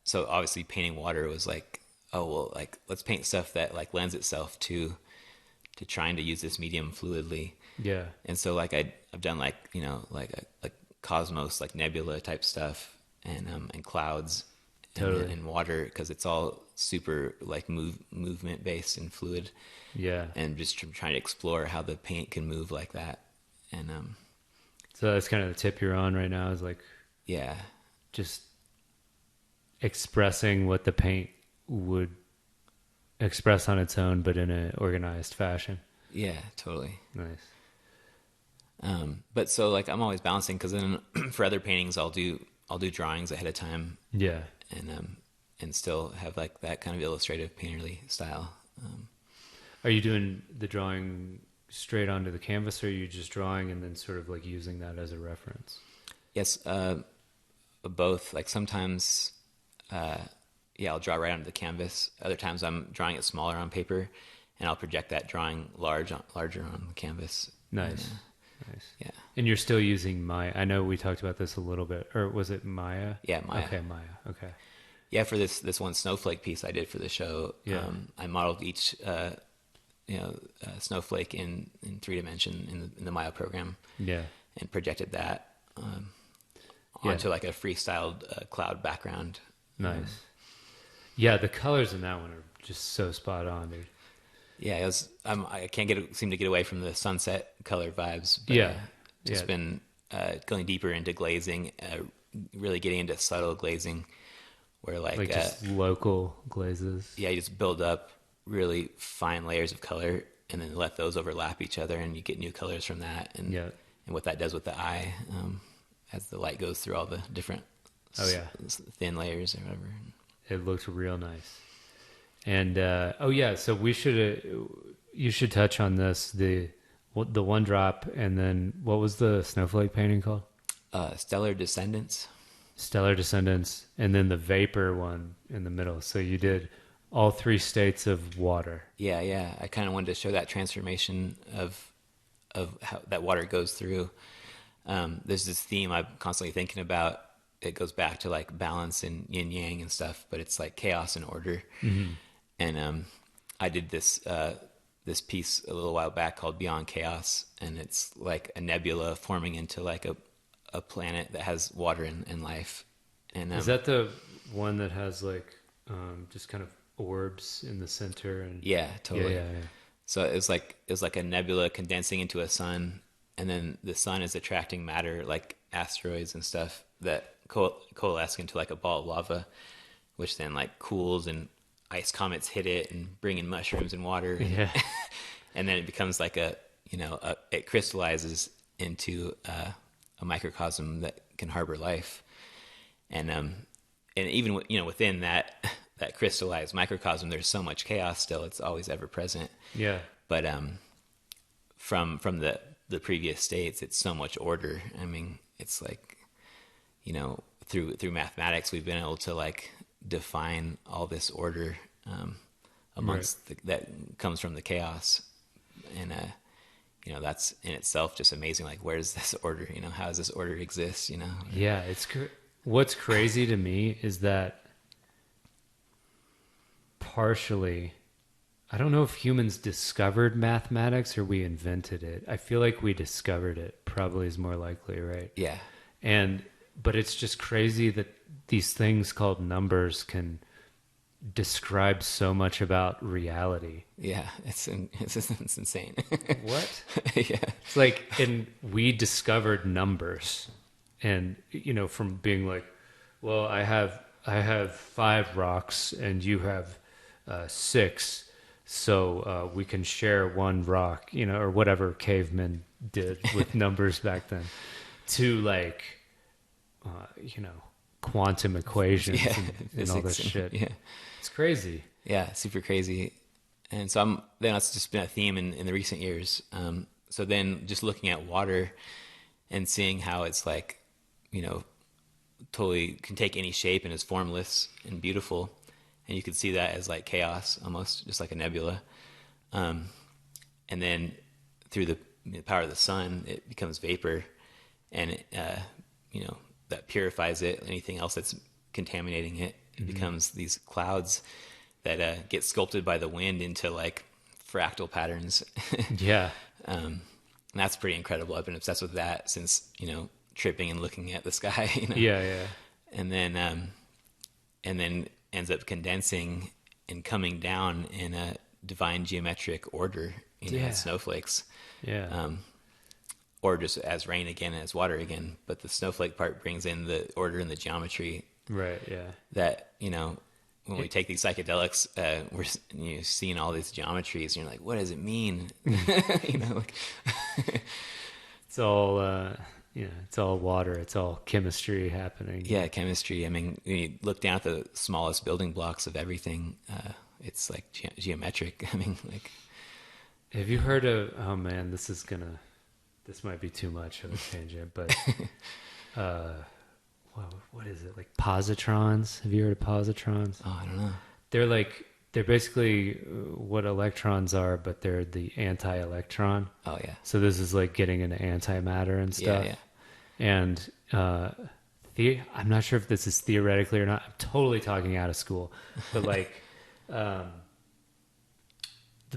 so obviously painting water was like, oh well, like let's paint stuff that like lends itself to trying to use this medium fluidly. Yeah. And so like I've done like like cosmos, like nebula type stuff, and clouds, totally. and water, because it's all super like movement based and fluid. Yeah. And just trying to explore how the paint can move like that. And so that's kind of the tip you're on right now, is like, yeah, just expressing what the paint would express on its own, but in an organized fashion. Yeah, totally. Nice. But so like I'm always balancing, because then for other paintings I'll do drawings ahead of time. Yeah. And still have like that kind of illustrative painterly style. Are you doing the drawing straight onto the canvas, or are you just drawing and then sort of like using that as a reference? Yes, both. Like sometimes, I'll draw right onto the canvas. Other times I'm drawing it smaller on paper, and I'll project that drawing larger on the canvas. Nice. Nice. Yeah. And you're still using Maya. I know we talked about this a little bit, or was it Maya? Yeah, Maya. Okay, Maya. Okay. Yeah, for this one snowflake piece I did for the show, I modeled each snowflake in 3D in the Maya program. Yeah. And projected that onto like a freestyled cloud background. Nice. Yeah, the colors in that one are just so spot on, dude. Yeah, it was. I can't seem to get away from the sunset color vibes. But, just been going deeper into glazing, really getting into subtle glazing, where like just local glazes. Yeah, you just build up really fine layers of color, and then let those overlap each other, and you get new colors from that. And what that does with the eye, as the light goes through all the different thin layers or whatever. It looks real nice. And so you should touch on this, the the one drop, and then what was the snowflake painting called? Stellar Descendants. Stellar Descendants, and then the vapor one in the middle. So you did all three states of water. Yeah. I kind of wanted to show that transformation of how that water goes through. There's this theme I'm constantly thinking about. It goes back to like balance and yin yang and stuff, but it's like chaos and order. Mm-hmm. And I did this this piece a little while back called Beyond Chaos, and it's like a nebula forming into like a planet that has water and life. And is that the one that has like just kind of orbs in the center? And yeah, totally. Yeah. So it was like a nebula condensing into a sun, and then the sun is attracting matter like asteroids and stuff that coalesce into like a ball of lava, which then like cools, and ice comets hit it and bring in mushrooms and water. Yeah. And then it becomes like it crystallizes into a microcosm that can harbor life. And even within that crystallized microcosm, there's so much chaos still. It's always ever present. Yeah. But from the previous states, it's so much order. I mean, it's like, through mathematics, we've been able to like define all this order amongst that comes from the chaos. And that's in itself just amazing. Like, where's this order? How does this order exist? Yeah, what's crazy to me is that partially, I don't know if humans discovered mathematics or we invented it. I feel like we discovered it, probably is more likely, right? Yeah. But it's just crazy that these things called numbers can describe so much about reality. Yeah, it's insane. What? Yeah. It's like, and we discovered numbers, and from being like, well, I have 5 rocks and you have 6, so we can share 1 rock, or whatever cavemen did with numbers back then, to like quantum equations and all this shit. Yeah, it's crazy. Yeah, super crazy. And so that's just been a theme in the recent years. So then just looking at water and seeing how it's like, totally can take any shape and is formless and beautiful. And you could see that as like chaos, almost just like a nebula. And then through the power of the sun, it becomes vapor, and that purifies it. Anything else that's contaminating it, it becomes these clouds that get sculpted by the wind into like fractal patterns. Yeah. And that's pretty incredible. I've been obsessed with that since, tripping and looking at the sky. Yeah. And then ends up condensing and coming down in a divine geometric order, as snowflakes. Yeah. Or just as rain again, as water again. But the snowflake part brings in the order and the geometry. Right, yeah. That, when we take these psychedelics, we're seeing all these geometries, and you're like, what does it mean? It's all, it's all water. It's all chemistry happening. Yeah, chemistry. I mean, when you look down at the smallest building blocks of everything, it's like geometric. I mean, like... Have you heard of, oh man, this might be too much of a tangent, but what is it? Like positrons? Have you heard of positrons? Oh, I don't know. They're basically what electrons are, but they're the anti-electron. Oh, yeah. So this is like getting into antimatter and stuff. Yeah. And I'm not sure if this is theoretically or not. I'm totally talking out of school. But like the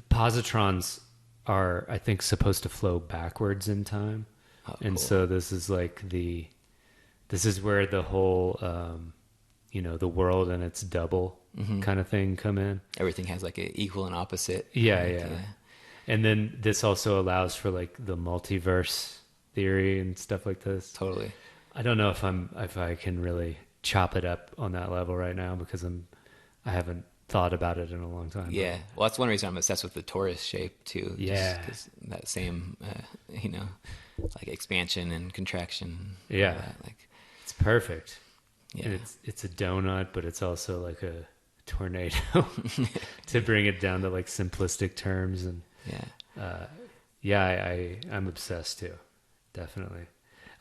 positrons are, I think, supposed to flow backwards in time. Oh, and cool. So this is like this is where the whole, the world and its double kind of thing come in. Everything has like an equal and opposite. Yeah. And then this also allows for like the multiverse theory and stuff like this. Totally. I don't know if I can really chop it up on that level right now because I haven't thought about it in a long time. Yeah. Well, that's one reason I'm obsessed with the torus shape too. Yeah. Because that same, like expansion and contraction. Yeah. Like, it's perfect. Yeah. And it's a donut, but it's also like a tornado to bring it down to like simplistic terms. And Yeah, I'm obsessed too. Definitely.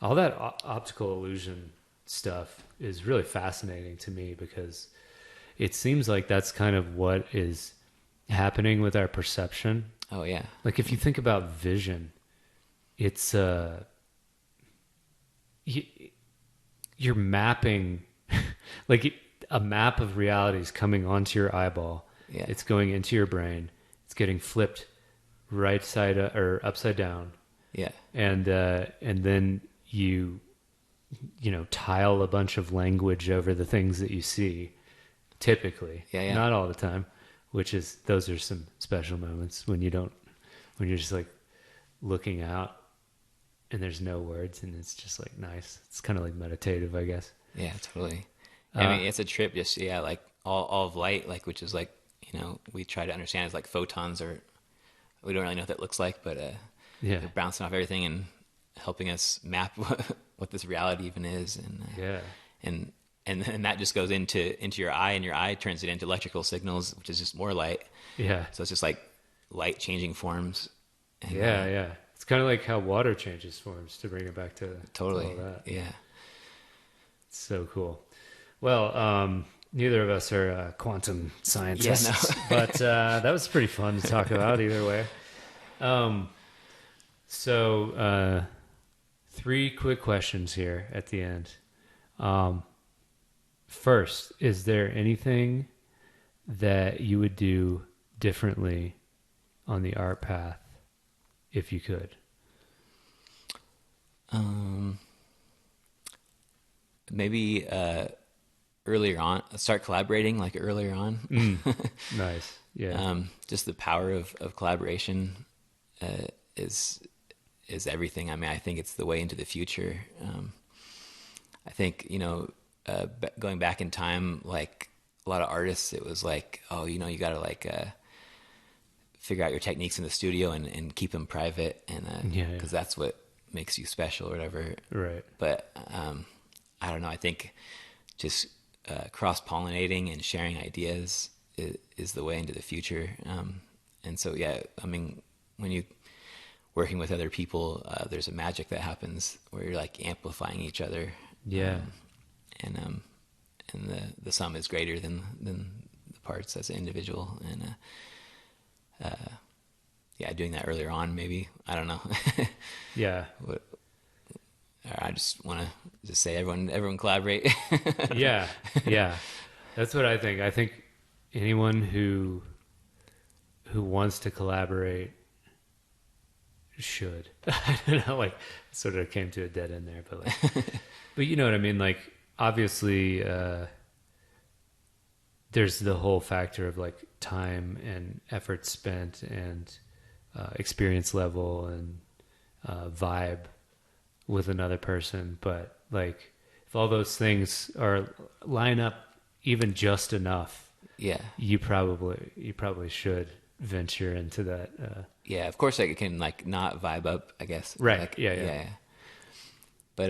All that optical illusion stuff is really fascinating to me because it seems like that's kind of what is happening with our perception. Oh yeah. Like if you think about vision, it's you're mapping like a map of reality is coming onto your eyeball. Yeah. It's going into your brain. It's getting flipped right side or upside down. Yeah. And then you tile a bunch of language over the things that you see, typically. Yeah. Not all the time, those are some special moments when you're just like looking out and there's no words and it's just like nice. It's kind of like meditative, I guess. Yeah, totally. I mean, it's a trip just, like all of light, like, which is like, we try to understand as like photons, or we don't really know what that looks like, but they're bouncing off everything and helping us map what this reality even is. And and that just goes into your eye, and your eye turns it into electrical signals, which is just more light. Yeah. So it's just like light changing forms. And, yeah. It's kind of like how water changes forms, to bring it back to totally all that. Yeah. It's so cool. Well, neither of us are quantum scientists, but that was pretty fun to talk about either way. So 3 quick questions here at the end. First, is there anything that you would do differently on the art path if you could? Maybe earlier on, start collaborating like earlier on. Nice. Yeah. Just the power of collaboration is everything. I mean, I think it's the way into the future. I think, going back in time, like a lot of artists, it was like, oh, you got to like figure out your techniques in the studio and keep them private, and because that's what makes you special or whatever. Right. But I don't know. I think just cross-pollinating and sharing ideas is the way into the future. And so, I mean, when you working with other people, there's a magic that happens where you're like amplifying each other. Yeah. And the sum is greater than the parts as an individual. And doing that earlier on, maybe, I don't know. Yeah. I just want to just say everyone collaborate. Yeah. That's what I think. I think anyone who wants to collaborate should. I don't know, like, sort of came to a dead end there, but like, but you know what I mean? Like, obviously, there's the whole factor of like time and effort spent and experience level and vibe with another person. But like, if all those things line up even just enough, you probably should venture into that. Of course, like, it can like not vibe up, I guess. Right. Like, Yeah. But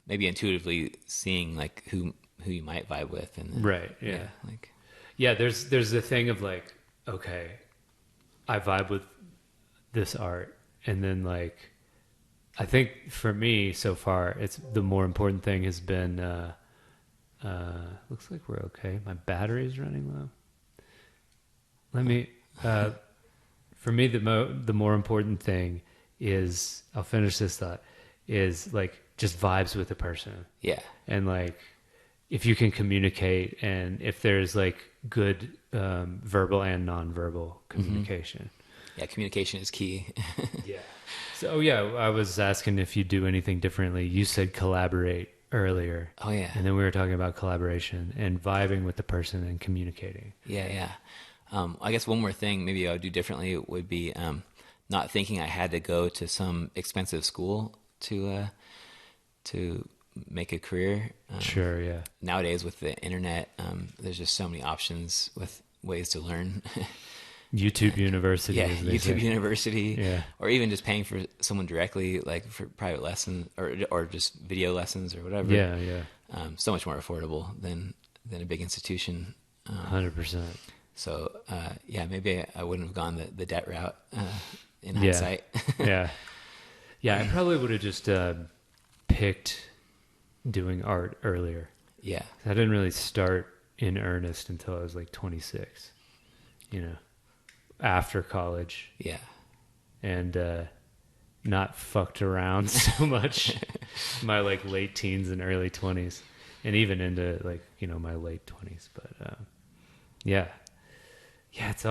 maybe intuitively seeing like who you might vibe with, and right. Yeah. Like, there's the thing of like, okay, I vibe with this art, and then like, I think for me so far, it's the more important thing has been. Looks like we're okay. My battery's running low. Let me. For me, the more important thing is, I'll finish this thought, is like just vibes with the person. Yeah. And like, if you can communicate, and if there's like good verbal and nonverbal communication. Yeah, communication is key. Yeah. So I was asking if you do anything differently. You said collaborate earlier. Oh yeah. And then we were talking about collaboration and vibing with the person and communicating. Yeah. I guess one more thing maybe I would do differently would be not thinking I had to go to some expensive school to make a career. Sure, yeah. Nowadays with the internet, there's just so many options with ways to learn. YouTube University. Yeah, YouTube University. Yeah. Or even just paying for someone directly, like for private lessons or just video lessons or whatever. Yeah. So much more affordable than a big institution. 100%. So, maybe I wouldn't have gone the debt route. in hindsight. Yeah. Yeah, I probably would have just picked doing art earlier. Yeah. I didn't really start in earnest until I was like 26, after college. Yeah. And not fucked around so much my like late teens and early 20s, and even into like, my late 20s. But yeah, it's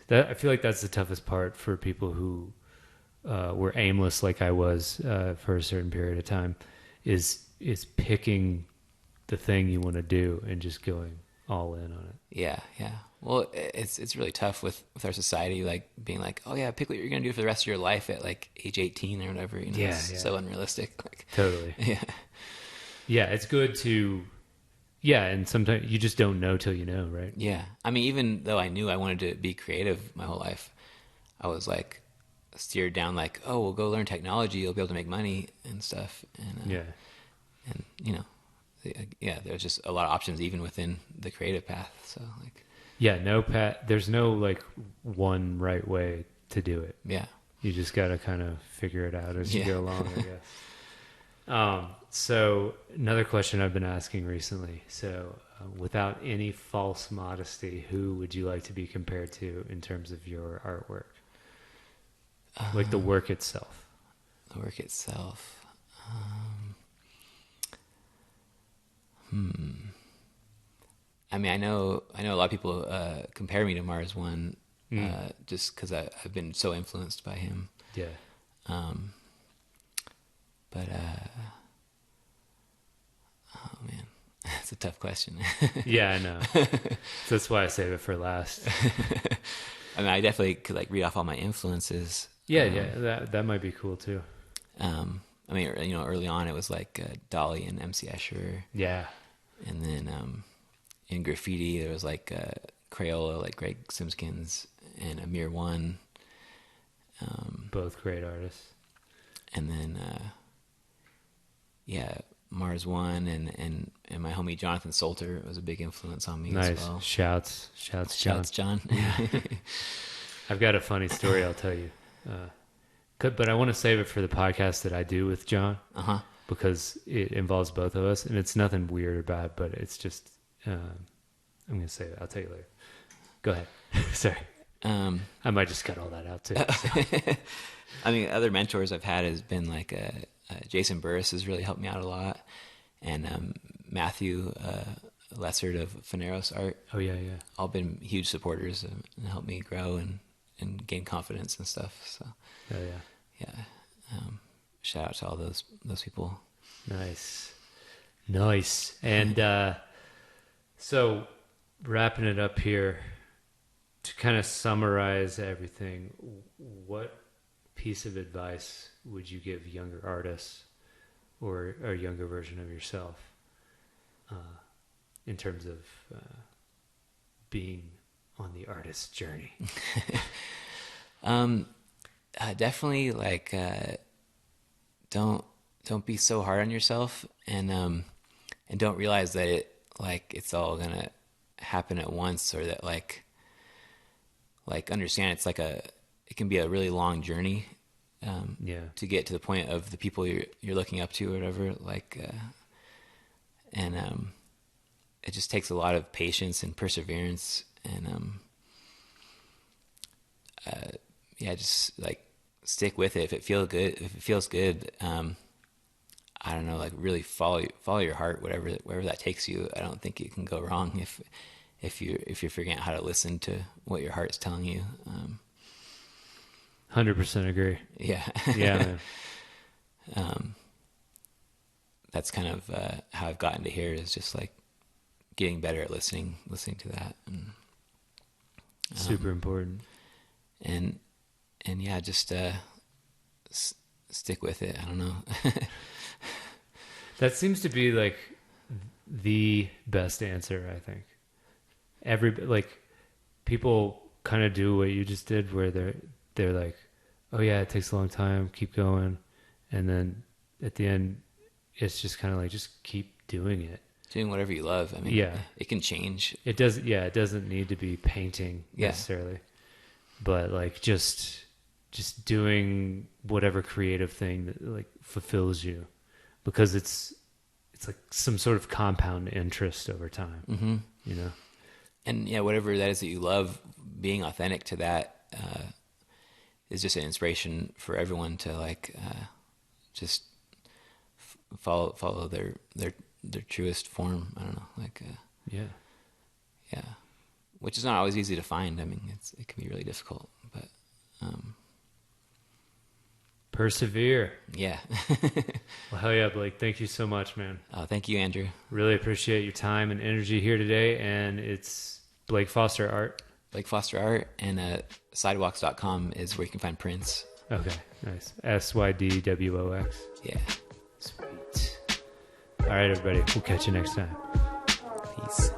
that I feel like that's the toughest part for people who were aimless like I was for a certain period of time, is picking the thing you want to do and just going all in on it. Yeah. Well, it's really tough with our society, like being like, oh yeah, pick what you're gonna do for the rest of your life at like age 18 or whatever. It's so unrealistic. Like, totally. Yeah, it's good to. Yeah, and sometimes you just don't know till you know, right? Yeah, I mean, even though I knew I wanted to be creative my whole life, I was like steered down like, oh, we'll go learn technology, you'll be able to make money and stuff. And there's just a lot of options even within the creative path. So like. Yeah, there's no like one right way to do it. Yeah. You just got to kind of figure it out as you go along, I guess. So another question I've been asking recently. So without any false modesty, who would you like to be compared to in terms of your artwork? Like the work itself. The work itself. I mean, I know a lot of people compare me to Mars One, just because I've been so influenced by him. Yeah. But oh man, that's a tough question. Yeah, I know. So that's why I save it for last. I mean, I definitely could like read off all my influences. Yeah, that might be cool too. I mean, early on it was like Dolly and MC Escher. Yeah. And then in graffiti there was like Crayola, like Greg Simskins, and Amir One. Both great artists. And then Mars One and my homie Jonathan Solter was a big influence on me as well. Shouts John. I've got a funny story I'll tell you. But I want to save it for the podcast that I do with John. Because it involves both of us, and it's nothing weird or bad, but it's just I'm gonna say it. I'll tell you later. Go ahead. Sorry. I might just cut all that out too. So. I mean, other mentors I've had has been like Jason Burris has really helped me out a lot, and Matthew Lessard of Faneros Art. Oh yeah. All been huge supporters and helped me grow and gain confidence and stuff. So. Oh yeah. Yeah. Shout out to all those people. Nice. And so wrapping it up here, to kind of summarize everything, what piece of advice would you give younger artists or a younger version of yourself in terms of being on the artist's journey? Definitely like don't be so hard on yourself, and don't realize that it's all gonna happen at once, or that like understand it can be a really long journey to get to the point of the people you're looking up to or whatever, it just takes a lot of patience and perseverance, and just like stick with it. If it feels good, I don't know, like really follow your heart, wherever that takes you. I don't think you can go wrong if you're figuring out how to listen to what your heart's telling you. 100% agree. Yeah. Yeah, man. That's kind of how I've gotten to here, is just like getting better at listening to that. And, super important. And yeah, just stick with it. I don't know. That seems to be like the best answer, I think. People kind of do what you just did, where they're like, oh yeah, it takes a long time, keep going, and then at the end it's just kind of like, just keep doing it, doing whatever you love. I mean, it can change. It doesn't need to be painting necessarily, but like just just doing whatever creative thing that like fulfills you, because it's like some sort of compound interest over time. Mm-hmm. You know, and yeah, whatever that is that you love, being authentic to that is just an inspiration for everyone to like just follow their truest form. I don't know, like yeah, which is not always easy to find. I mean, it can be really difficult, but persevere. Yeah. Well, hell yeah, Blake. Thank you so much, man. Thank you, Andrew. Really appreciate your time and energy here today. And it's Blake Foster Art. Blake Foster Art, and sidewalks.com is where you can find prints. Okay, nice. SYDWOX. Yeah. Sweet. All right, everybody. We'll catch you next time. Peace.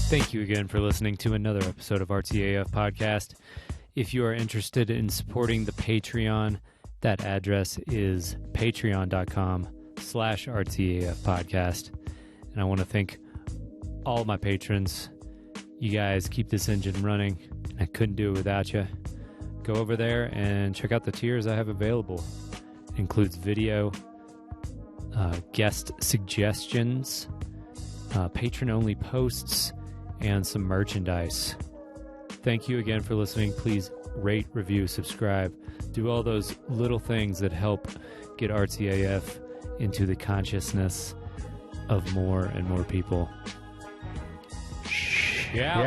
Thank you again for listening to another episode of Artsy AF Podcast. If you are interested in supporting the Patreon, that address is patreon.com/RTAF Podcast. And I want to thank all of my patrons. You guys keep this engine running. I couldn't do it without you. Go over there and check out the tiers I have available. It includes video, guest suggestions, patron-only posts, and some merchandise. Thank you again for listening. Please rate, review, subscribe. Do all those little things that help get Artsy AF into the consciousness of more and more people. Yeah.